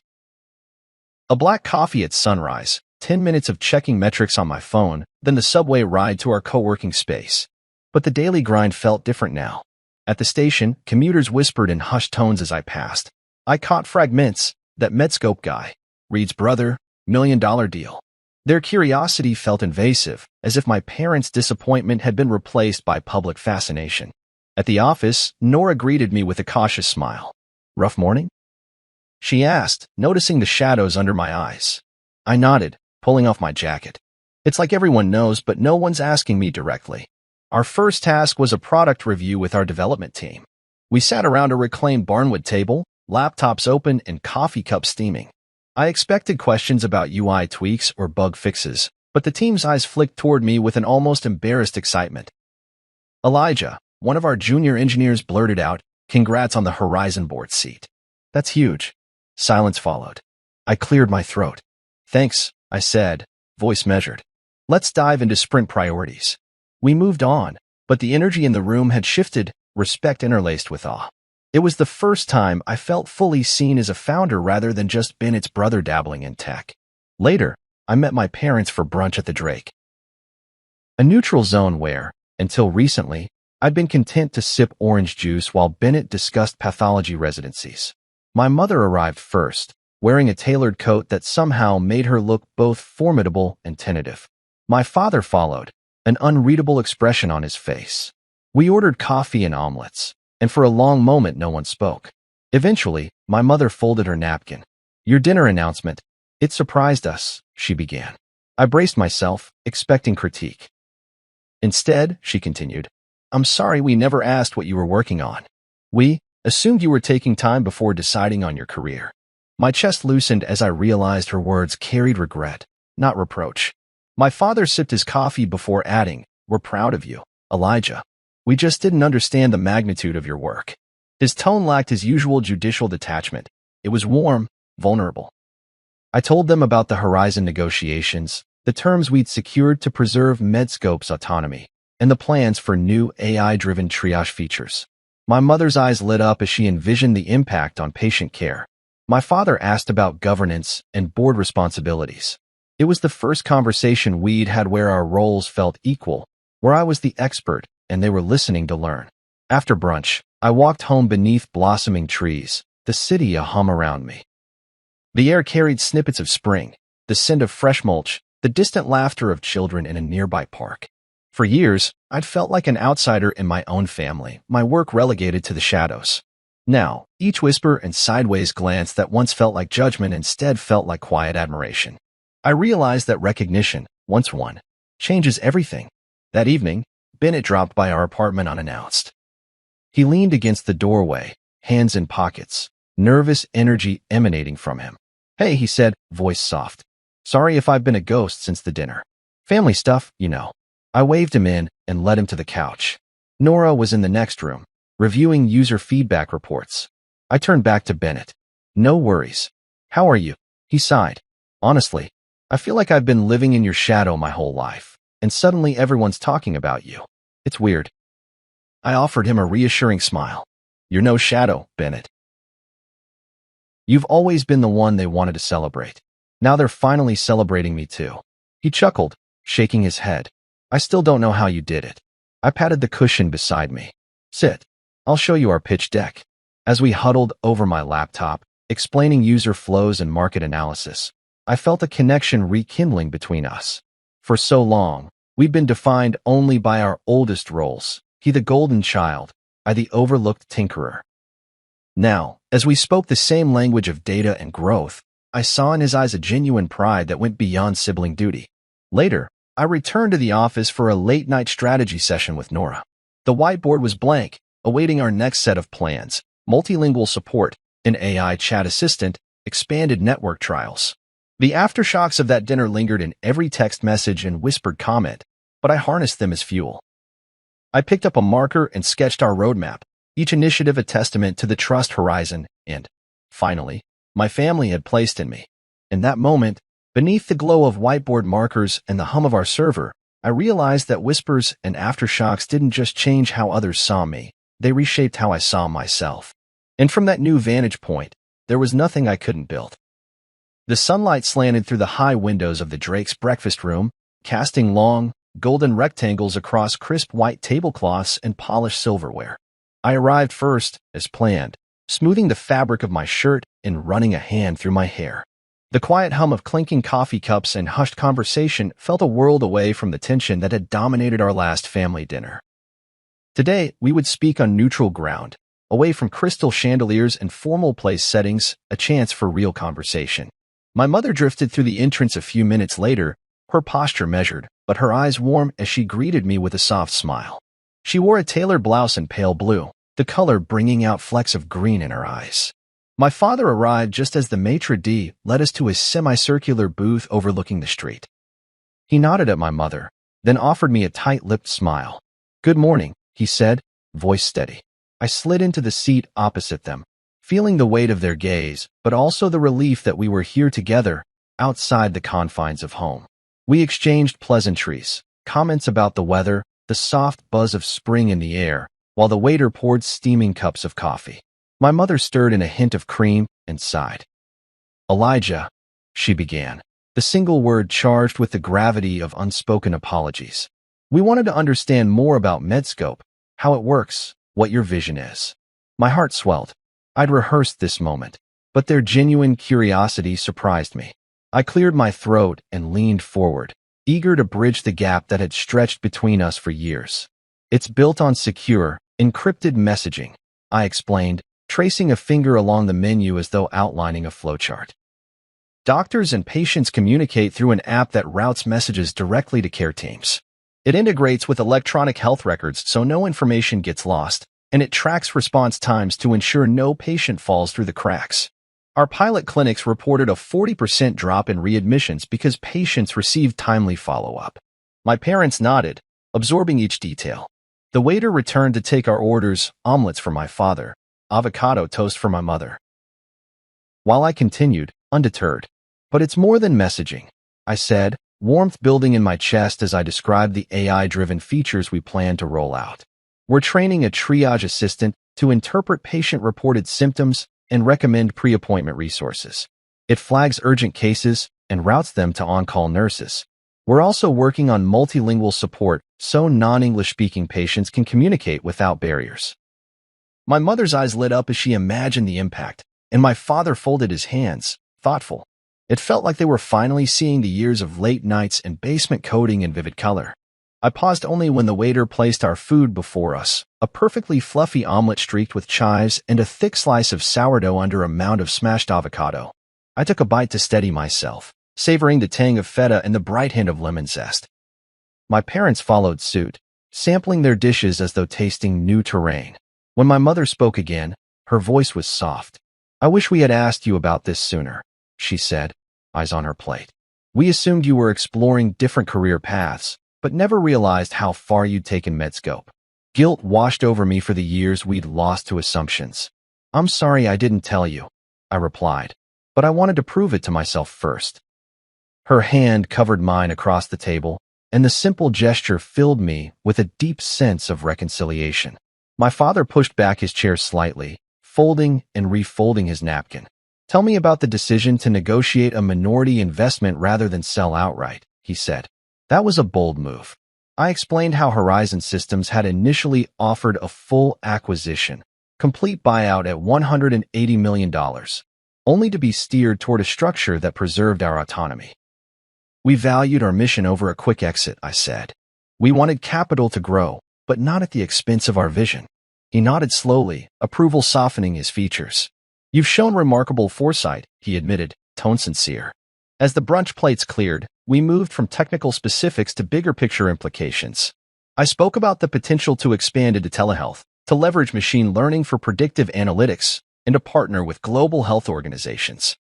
A black coffee at sunrise, 10 minutes of checking metrics on my phone, then the subway ride to our co-working space. But the daily grind felt different now. At the station, commuters whispered in hushed tones as I passed. I caught fragments. That Medscope guy. Reed's brother. $1 million deal. Their curiosity felt invasive, as if my parents' disappointment had been replaced by public fascination. At the office, Nora greeted me with a cautious smile. Rough morning? She asked, noticing the shadows under my eyes. I nodded, pulling off my jacket. It's like everyone knows, but no one's asking me directly. Our first task was a product review with our development team. We sat around a reclaimed barnwood table, laptops open and coffee cups steaming. I expected questions about UI tweaks or bug fixes, but the team's eyes flicked toward me with an almost embarrassed excitement. Elijah, one of our junior engineers, blurted out, "Congrats on the Horizon board seat." That's huge. Silence followed. I cleared my throat. Thanks, I said, voice measured. Let's dive into sprint priorities. We moved on, but the energy in the room had shifted, respect interlaced with awe. It was the first time I felt fully seen as a founder rather than just Bennett's brother dabbling in tech. Later, I met my parents for brunch at the Drake. A neutral zone where, until recently, I'd been content to sip orange juice while Bennett discussed pathology residencies. My mother arrived first, wearing a tailored coat that somehow made her look both formidable and tentative. My father followed, an unreadable expression on his face. We ordered coffee and omelets, and for a long moment no one spoke. Eventually, my mother folded her napkin. Your dinner announcement. It surprised us, she began. I braced myself, expecting critique. Instead, she continued, I'm sorry we never asked what you were working on. We assumed you were taking time before deciding on your career. My chest loosened as I realized her words carried regret, not reproach. My father sipped his coffee before adding, We're proud of you, Elijah. We just didn't understand the magnitude of your work. His tone lacked his usual judicial detachment. It was warm, vulnerable. I told them about the Horizon negotiations, the terms we'd secured to preserve Medscope's autonomy, and the plans for new AI-driven triage features. My mother's eyes lit up as she envisioned the impact on patient care. My father asked about governance and board responsibilities. It was the first conversation we'd had where our roles felt equal, where I was the expert and they were listening to learn. After brunch, I walked home beneath blossoming trees, the city a hum around me. The air carried snippets of spring, the scent of fresh mulch, the distant laughter of children in a nearby park. For years, I'd felt like an outsider in my own family, my work relegated to the shadows. Now, each whisper and sideways glance that once felt like judgment instead felt like quiet admiration. I realized that recognition, once won, changes everything. That evening, Bennett dropped by our apartment unannounced. He leaned against the doorway, hands in pockets, nervous energy emanating from him. Hey, he said, voice soft. Sorry if I've been a ghost since the dinner. Family stuff, you know. I waved him in and led him to the couch. Nora was in the next room, reviewing user feedback reports. I turned back to Bennett. No worries. How are you? He sighed. Honestly, I feel like I've been living in your shadow my whole life, and suddenly everyone's talking about you. It's weird. I offered him a reassuring smile. You're no shadow, Bennett. You've always been the one they wanted to celebrate. Now they're finally celebrating me too. He chuckled, shaking his head. I still don't know how you did it. I patted the cushion beside me. Sit. I'll show you our pitch deck. As we huddled over my laptop, explaining user flows and market analysis, I felt a connection rekindling between us. For so long, we'd been defined only by our oldest roles, he the golden child, I the overlooked tinkerer. Now, as we spoke the same language of data and growth, I saw in his eyes a genuine pride that went beyond sibling duty. Later, I returned to the office for a late-night strategy session with Nora. The whiteboard was blank, awaiting our next set of plans, multilingual support, an AI chat assistant, expanded network trials. The aftershocks of that dinner lingered in every text message and whispered comment, but I harnessed them as fuel. I picked up a marker and sketched our roadmap, each initiative a testament to the trust Horizon and, finally, my family had placed in me. In that moment, beneath the glow of whiteboard markers and the hum of our server, I realized that whispers and aftershocks didn't just change how others saw me, they reshaped how I saw myself. And from that new vantage point, there was nothing I couldn't build. The sunlight slanted through the high windows of the Drake's breakfast room, casting long, golden rectangles across crisp white tablecloths and polished silverware. I arrived first, as planned, smoothing the fabric of my shirt and running a hand through my hair. The quiet hum of clinking coffee cups and hushed conversation felt a world away from the tension that had dominated our last family dinner. Today, we would speak on neutral ground, away from crystal chandeliers and formal place settings, a chance for real conversation. My mother drifted through the entrance a few minutes later, her posture measured, but her eyes warm as she greeted me with a soft smile. She wore a tailored blouse in pale blue, the color bringing out flecks of green in her eyes. My father arrived just as the maitre d' led us to a semicircular booth overlooking the street. He nodded at my mother, then offered me a tight-lipped smile. "Good morning," he said, voice steady. I slid into the seat opposite them, feeling the weight of their gaze, but also the relief that we were here together, outside the confines of home. We exchanged pleasantries, comments about the weather, the soft buzz of spring in the air, while the waiter poured steaming cups of coffee. My mother stirred in a hint of cream and sighed. "Elijah," she began, the single word charged with the gravity of unspoken apologies. "We wanted to understand more about Medscope, how it works, what your vision is." My heart swelled. I'd rehearsed this moment, but their genuine curiosity surprised me. I cleared my throat and leaned forward, eager to bridge the gap that had stretched between us for years. "It's built on secure, encrypted messaging," I explained, tracing a finger along the menu as though outlining a flowchart. "Doctors and patients communicate through an app that routes messages directly to care teams. It integrates with electronic health records so no information gets lost, and it tracks response times to ensure no patient falls through the cracks. Our pilot clinics reported a 40% drop in readmissions because patients received timely follow-up." My parents nodded, absorbing each detail. The waiter returned to take our orders, omelets for my father, avocado toast for my mother. While I continued, undeterred. "But it's more than messaging," I said, warmth building in my chest as I described the AI-driven features we plan to roll out. "We're training a triage assistant to interpret patient-reported symptoms and recommend pre-appointment resources. It flags urgent cases and routes them to on-call nurses. We're also working on multilingual support so non-English-speaking patients can communicate without barriers." My mother's eyes lit up as she imagined the impact, and my father folded his hands, thoughtful. It felt like they were finally seeing the years of late nights and basement coding in vivid color. I paused only when the waiter placed our food before us, a perfectly fluffy omelet streaked with chives and a thick slice of sourdough under a mound of smashed avocado. I took a bite to steady myself, savoring the tang of feta and the bright hint of lemon zest. My parents followed suit, sampling their dishes as though tasting new terrain. When my mother spoke again, her voice was soft. "I wish we had asked you about this sooner," she said, eyes on her plate. "We assumed you were exploring different career paths, but never realized how far you'd taken Medscope." Guilt washed over me for the years we'd lost to assumptions. "I'm sorry I didn't tell you," I replied, "but I wanted to prove it to myself first." Her hand covered mine across the table, and the simple gesture filled me with a deep sense of reconciliation. My father pushed back his chair slightly, folding and refolding his napkin. "Tell me about the decision to negotiate a minority investment rather than sell outright," he said. "That was a bold move." I explained how Horizon Systems had initially offered a full acquisition, complete buyout at $180 million, only to be steered toward a structure that preserved our autonomy. "We valued our mission over a quick exit," I said. "We wanted capital to grow, but not at the expense of our vision." He nodded slowly, approval softening his features. "You've shown remarkable foresight," he admitted, tone sincere. As the brunch plates cleared, we moved from technical specifics to bigger picture implications. I spoke about the potential to expand into telehealth, to leverage machine learning for predictive analytics, and to partner with global health organizations.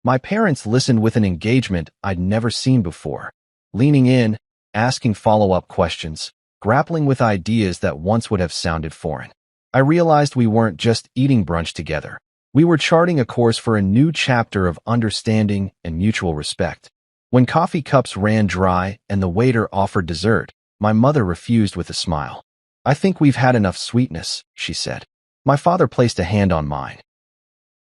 My parents listened with an engagement I'd never seen before, leaning in, asking follow-up questions, grappling with ideas that once would have sounded foreign. I realized we weren't just eating brunch together. We were charting a course for a new chapter of understanding and mutual respect. When coffee cups ran dry and the waiter offered dessert, my mother refused with a smile. "I think we've had enough sweetness," she said. My father placed a hand on mine.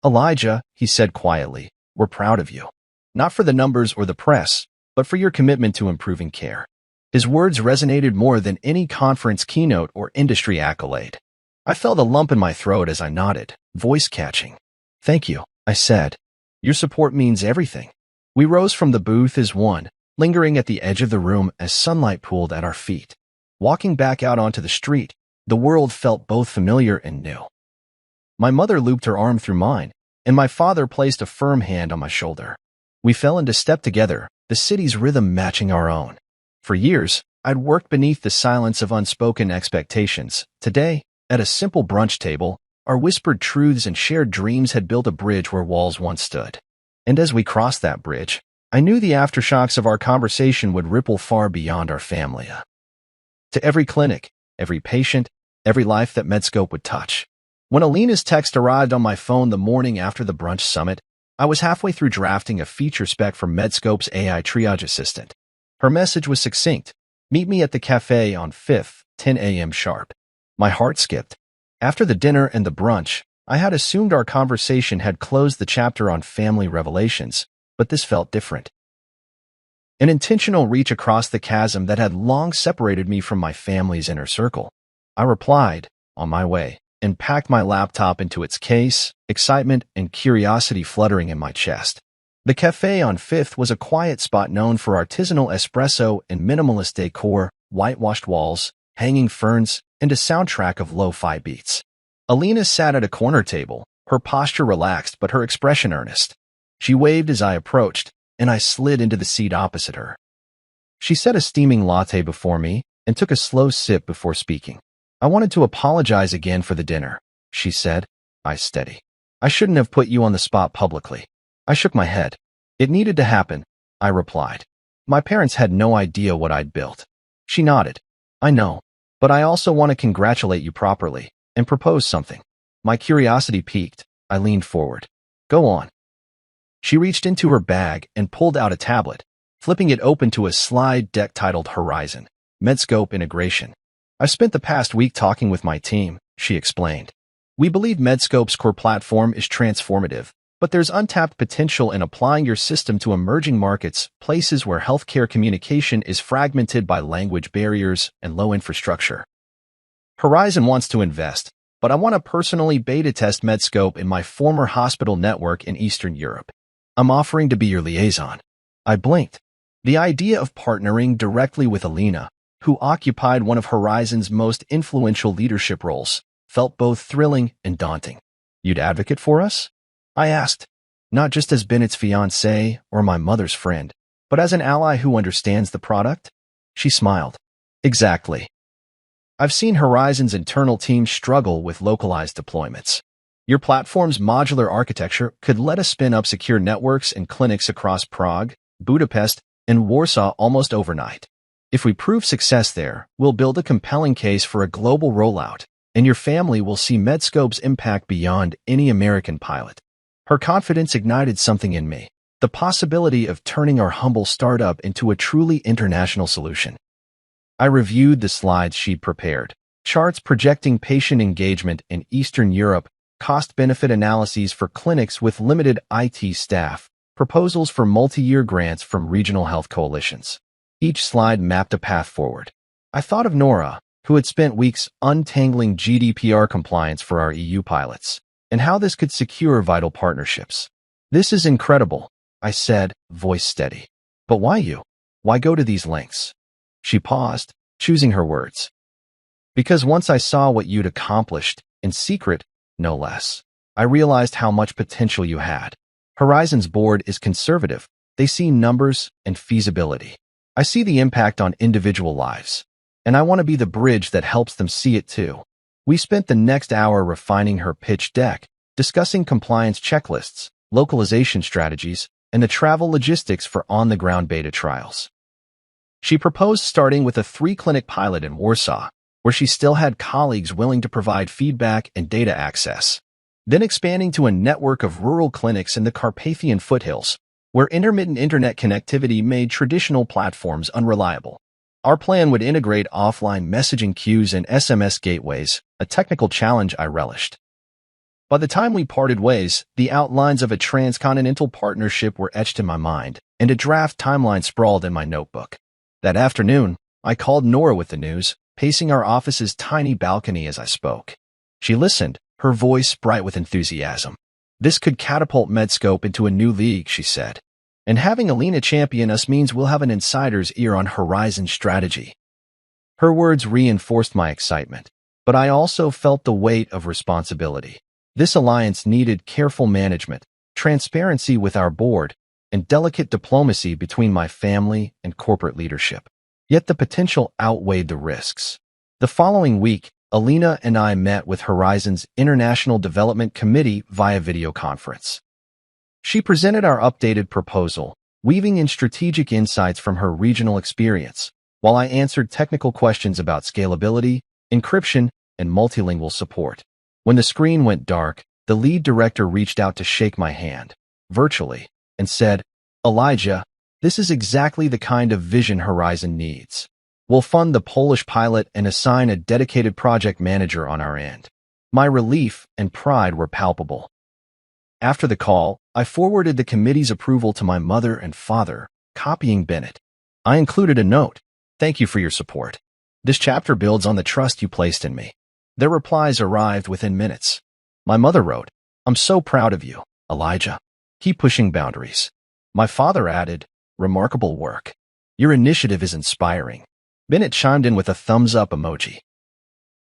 "Elijah," he said quietly, "we're proud of you. Not for the numbers or the press, but for your commitment to improving care." His words resonated more than any conference keynote or industry accolade. I felt a lump in my throat as I nodded, voice catching. "Thank you," I said. "Your support means everything." We rose from the booth as one, lingering at the edge of the room as sunlight pooled at our feet. Walking back out onto the street, the world felt both familiar and new. My mother looped her arm through mine, and my father placed a firm hand on my shoulder. We fell into step together, the city's rhythm matching our own. For years, I'd worked beneath the silence of unspoken expectations. Today, at a simple brunch table, our whispered truths and shared dreams had built a bridge where walls once stood. And as we crossed that bridge, I knew the aftershocks of our conversation would ripple far beyond our family. To every clinic, every patient, every life that Medscope would touch. When Alina's text arrived on my phone the morning after the brunch summit, I was halfway through drafting a feature spec for Medscope's AI triage assistant. Her message was succinct: "Meet me at the cafe on 5th, 10 a.m. sharp." My heart skipped. After the dinner and the brunch, I had assumed our conversation had closed the chapter on family revelations, but this felt different. An intentional reach across the chasm that had long separated me from my family's inner circle. I replied, "On my way," and packed my laptop into its case, excitement and curiosity fluttering in my chest. The cafe on 5th was a quiet spot known for artisanal espresso and minimalist decor, whitewashed walls, hanging ferns, and a soundtrack of lo-fi beats. Alina sat at a corner table, her posture relaxed but her expression earnest. She waved as I approached, and I slid into the seat opposite her. She set a steaming latte before me and took a slow sip before speaking. "I wanted to apologize again for the dinner," she said, eyes steady. "I shouldn't have put you on the spot publicly." I shook my head. "It needed to happen," I replied. "My parents had no idea what I'd built." She nodded. "I know, but I also want to congratulate you properly and propose something." My curiosity piqued. I leaned forward. "Go on." She reached into her bag and pulled out a tablet, flipping it open to a slide deck titled Horizon, Medscope Integration. "I've spent the past week talking with my team," she explained. "We believe Medscope's core platform is transformative, but there's untapped potential in applying your system to emerging markets, places where healthcare communication is fragmented by language barriers and low infrastructure. Horizon wants to invest, but I want to personally beta test Medscope in my former hospital network in Eastern Europe. I'm offering to be your liaison." I blinked. The idea of partnering directly with Alina, who occupied one of Horizon's most influential leadership roles, felt both thrilling and daunting. "You'd advocate for us?" I asked, not just as Bennett's fiancée or my mother's friend, but as an ally who understands the product? She smiled. "Exactly. I've seen Horizon's internal team struggle with localized deployments. Your platform's modular architecture could let us spin up secure networks and clinics across Prague, Budapest, and Warsaw almost overnight. If we prove success there, we'll build a compelling case for a global rollout, and your family will see Medscope's impact beyond any American pilot." Her confidence ignited something in me, the possibility of turning our humble startup into a truly international solution. I reviewed the slides she'd prepared, charts projecting patient engagement in Eastern Europe, cost-benefit analyses for clinics with limited IT staff, proposals for multi-year grants from regional health coalitions. Each slide mapped a path forward. I thought of Nora, who had spent weeks untangling GDPR compliance for our EU pilots, and how this could secure vital partnerships. "This is incredible," I said, voice steady. "But why you? Why go to these lengths?" She paused, choosing her words. "Because once I saw what you'd accomplished, in secret, no less, I realized how much potential you had. Horizon's board is conservative. They see numbers and feasibility. I see the impact on individual lives, and I want to be the bridge that helps them see it too." We spent the next hour refining her pitch deck, discussing compliance checklists, localization strategies, and the travel logistics for on-the-ground beta trials. She proposed starting with a 3-clinic pilot in Warsaw, where she still had colleagues willing to provide feedback and data access, then expanding to a network of rural clinics in the Carpathian foothills, where intermittent internet connectivity made traditional platforms unreliable. Our plan would integrate offline messaging queues and SMS gateways, a technical challenge I relished. By the time we parted ways, the outlines of a transcontinental partnership were etched in my mind, and a draft timeline sprawled in my notebook. That afternoon, I called Nora with the news, pacing our office's tiny balcony as I spoke. She listened, her voice bright with enthusiasm. "This could catapult Medscope into a new league," she said. "And having Alina champion us means we'll have an insider's ear on Horizon's strategy." Her words reinforced my excitement, but I also felt the weight of responsibility. This alliance needed careful management, transparency with our board, and delicate diplomacy between my family and corporate leadership. Yet the potential outweighed the risks. The following week, Alina and I met with Horizon's International Development Committee via video conference. She presented our updated proposal, weaving in strategic insights from her regional experience, while I answered technical questions about scalability, encryption, and multilingual support. When the screen went dark, the lead director reached out to shake my hand, virtually, and said, "Elijah, this is exactly the kind of vision Horizon needs. We'll fund the Polish pilot and assign a dedicated project manager on our end." My relief and pride were palpable. After the call, I forwarded the committee's approval to my mother and father, copying Bennett. I included a note. "Thank you for your support. This chapter builds on the trust you placed in me." Their replies arrived within minutes. My mother wrote, "I'm so proud of you, Elijah. Keep pushing boundaries." My father added, "Remarkable work. Your initiative is inspiring." Bennett chimed in with a thumbs-up emoji.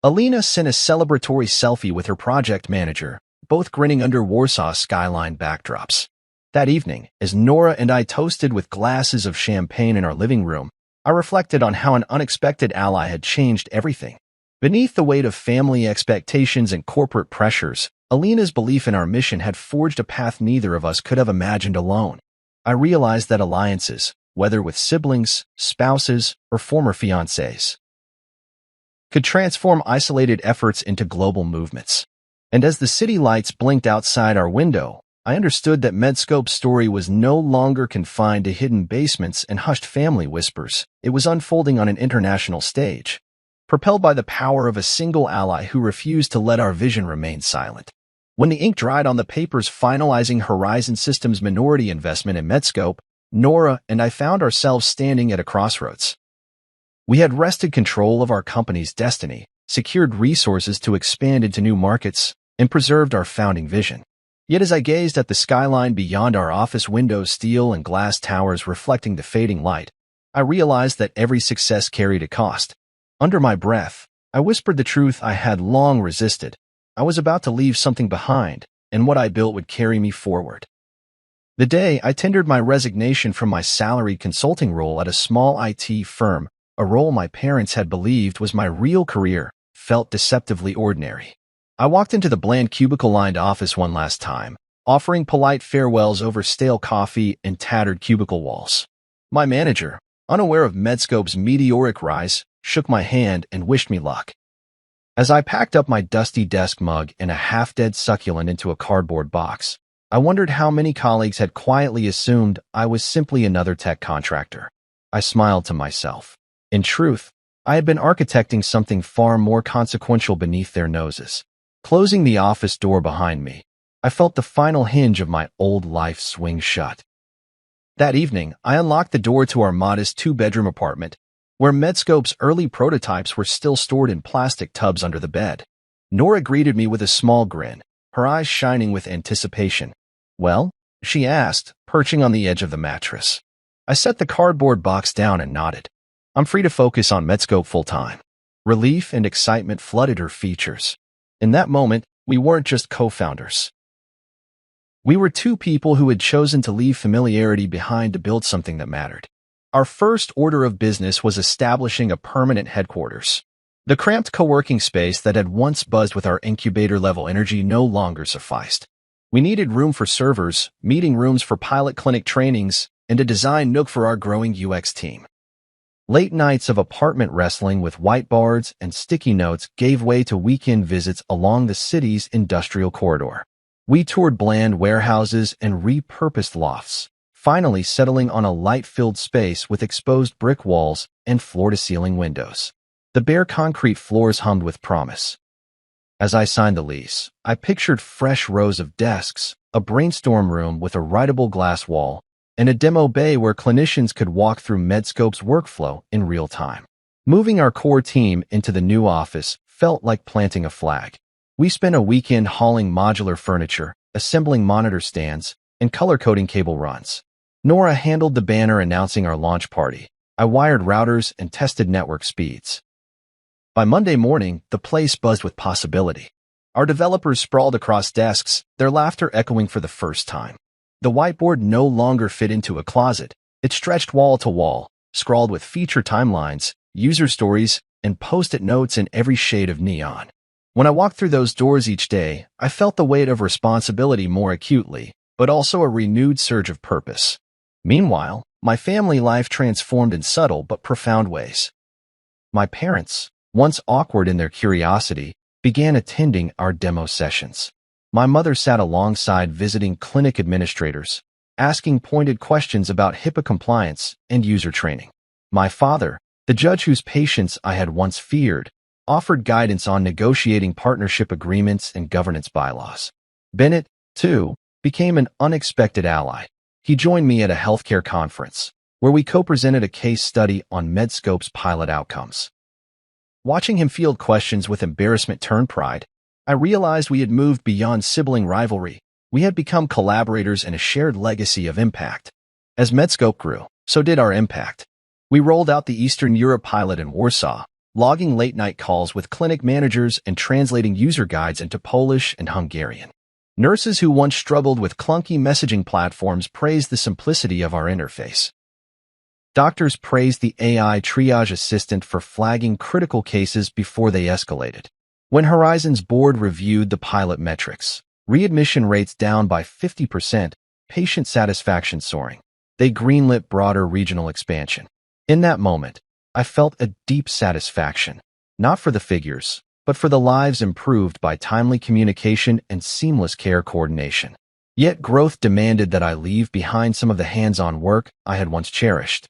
Alina sent a celebratory selfie with her project manager, both grinning under Warsaw's skyline backdrops. That evening, as Nora and I toasted with glasses of champagne in our living room, I reflected on how an unexpected ally had changed everything. Beneath the weight of family expectations and corporate pressures, Alina's belief in our mission had forged a path neither of us could have imagined alone. I realized that alliances, whether with siblings, spouses, or former fiancés, could transform isolated efforts into global movements. And as the city lights blinked outside our window, I understood that Medscope's story was no longer confined to hidden basements and hushed family whispers. It was unfolding on an international stage, propelled by the power of a single ally who refused to let our vision remain silent. When the ink dried on the papers finalizing Horizon Systems' minority investment in Medscope, Nora and I found ourselves standing at a crossroads. We had wrested control of our company's destiny, secured resources to expand into new markets, and preserved our founding vision. Yet as I gazed at the skyline beyond our office windows, steel and glass towers reflecting the fading light, I realized that every success carried a cost. Under my breath, I whispered the truth I had long resisted. I was about to leave something behind, and what I built would carry me forward. The day I tendered my resignation from my salaried consulting role at a small IT firm, a role my parents had believed was my real career, felt deceptively ordinary. I walked into the bland cubicle-lined office one last time, offering polite farewells over stale coffee and tattered cubicle walls. My manager, unaware of Medscope's meteoric rise, shook my hand and wished me luck. As I packed up my dusty desk mug and a half-dead succulent into a cardboard box, I wondered how many colleagues had quietly assumed I was simply another tech contractor. I smiled to myself. In truth, I had been architecting something far more consequential beneath their noses. Closing the office door behind me, I felt the final hinge of my old life swing shut. That evening, I unlocked the door to our modest 2-bedroom apartment, where Medscope's early prototypes were still stored in plastic tubs under the bed. Nora greeted me with a small grin, her eyes shining with anticipation. "Well?" she asked, perching on the edge of the mattress. I set the cardboard box down and nodded. "I'm free to focus on Medscope full-time." Relief and excitement flooded her features. In that moment, we weren't just co-founders. We were two people who had chosen to leave familiarity behind to build something that mattered. Our first order of business was establishing a permanent headquarters. The cramped co-working space that had once buzzed with our incubator-level energy no longer sufficed. We needed room for servers, meeting rooms for pilot clinic trainings, and a design nook for our growing UX team. Late nights of apartment wrestling with whiteboards and sticky notes gave way to weekend visits along the city's industrial corridor. We toured bland warehouses and repurposed lofts, finally settling on a light-filled space with exposed brick walls and floor-to-ceiling windows. The bare concrete floors hummed with promise. As I signed the lease, I pictured fresh rows of desks, a brainstorm room with a writable glass wall, and a demo bay where clinicians could walk through Medscope's workflow in real time. Moving our core team into the new office felt like planting a flag. We spent a weekend hauling modular furniture, assembling monitor stands, and color-coding cable runs. Nora handled the banner announcing our launch party. I wired routers and tested network speeds. By Monday morning, the place buzzed with possibility. Our developers sprawled across desks, their laughter echoing for the first time. The whiteboard no longer fit into a closet. It stretched wall to wall, scrawled with feature timelines, user stories, and post-it notes in every shade of neon. When I walked through those doors each day, I felt the weight of responsibility more acutely, but also a renewed surge of purpose. Meanwhile, my family life transformed in subtle but profound ways. My parents, once awkward in their curiosity, began attending our demo sessions. My mother sat alongside visiting clinic administrators, asking pointed questions about HIPAA compliance and user training. My father, the judge whose patience I had once feared, offered guidance on negotiating partnership agreements and governance bylaws. Bennett, too, became an unexpected ally. He joined me at a healthcare conference, where we co-presented a case study on Medscope's pilot outcomes. Watching him field questions with embarrassment turned pride, I realized we had moved beyond sibling rivalry. We had become collaborators in a shared legacy of impact. As Medscope grew, so did our impact. We rolled out the Eastern Europe pilot in Warsaw, logging late-night calls with clinic managers and translating user guides into Polish and Hungarian. Nurses who once struggled with clunky messaging platforms praised the simplicity of our interface. Doctors praised the AI triage assistant for flagging critical cases before they escalated. When Horizon's board reviewed the pilot metrics, readmission rates down by 50%, patient satisfaction soaring, they greenlit broader regional expansion. In that moment, I felt a deep satisfaction, not for the figures, but for the lives improved by timely communication and seamless care coordination. Yet growth demanded that I leave behind some of the hands-on work I had once cherished.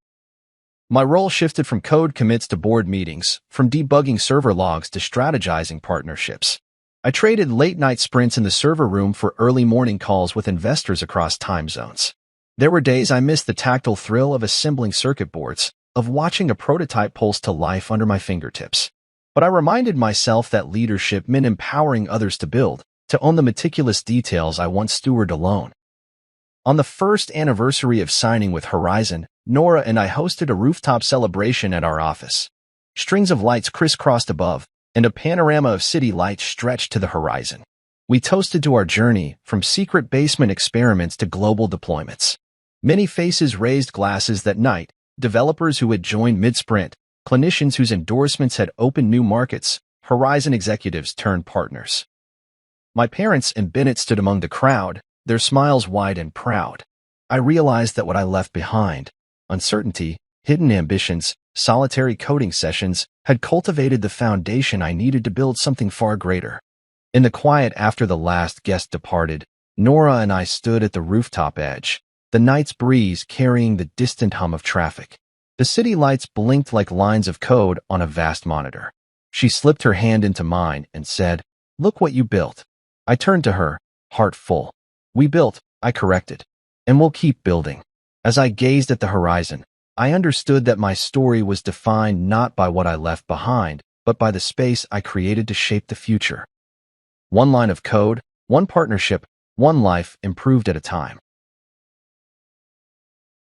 My role shifted from code commits to board meetings, from debugging server logs to strategizing partnerships. I traded late-night sprints in the server room for early morning calls with investors across time zones. There were days I missed the tactile thrill of assembling circuit boards, of watching a prototype pulse to life under my fingertips. But I reminded myself that leadership meant empowering others to build, to own the meticulous details I once stewarded alone. On the first anniversary of signing with Horizon, Nora and I hosted a rooftop celebration at our office. Strings of lights crisscrossed above, and a panorama of city lights stretched to the horizon. We toasted to our journey, from secret basement experiments to global deployments. Many faces raised glasses that night, developers who had joined mid-sprint, clinicians whose endorsements had opened new markets, Horizon executives turned partners. My parents and Bennett stood among the crowd, their smiles wide and proud. I realized that what I left behind, uncertainty, hidden ambitions, solitary coding sessions, had cultivated the foundation I needed to build something far greater. In the quiet after the last guest departed, Nora and I stood at the rooftop edge, the night's breeze carrying the distant hum of traffic. The city lights blinked like lines of code on a vast monitor. She slipped her hand into mine and said, "Look what you built." I turned to her, heart full. "We built," I corrected, "and we'll keep building." As I gazed at the horizon, I understood that my story was defined not by what I left behind, but by the space I created to shape the future. One line of code, one partnership, one life improved at a time.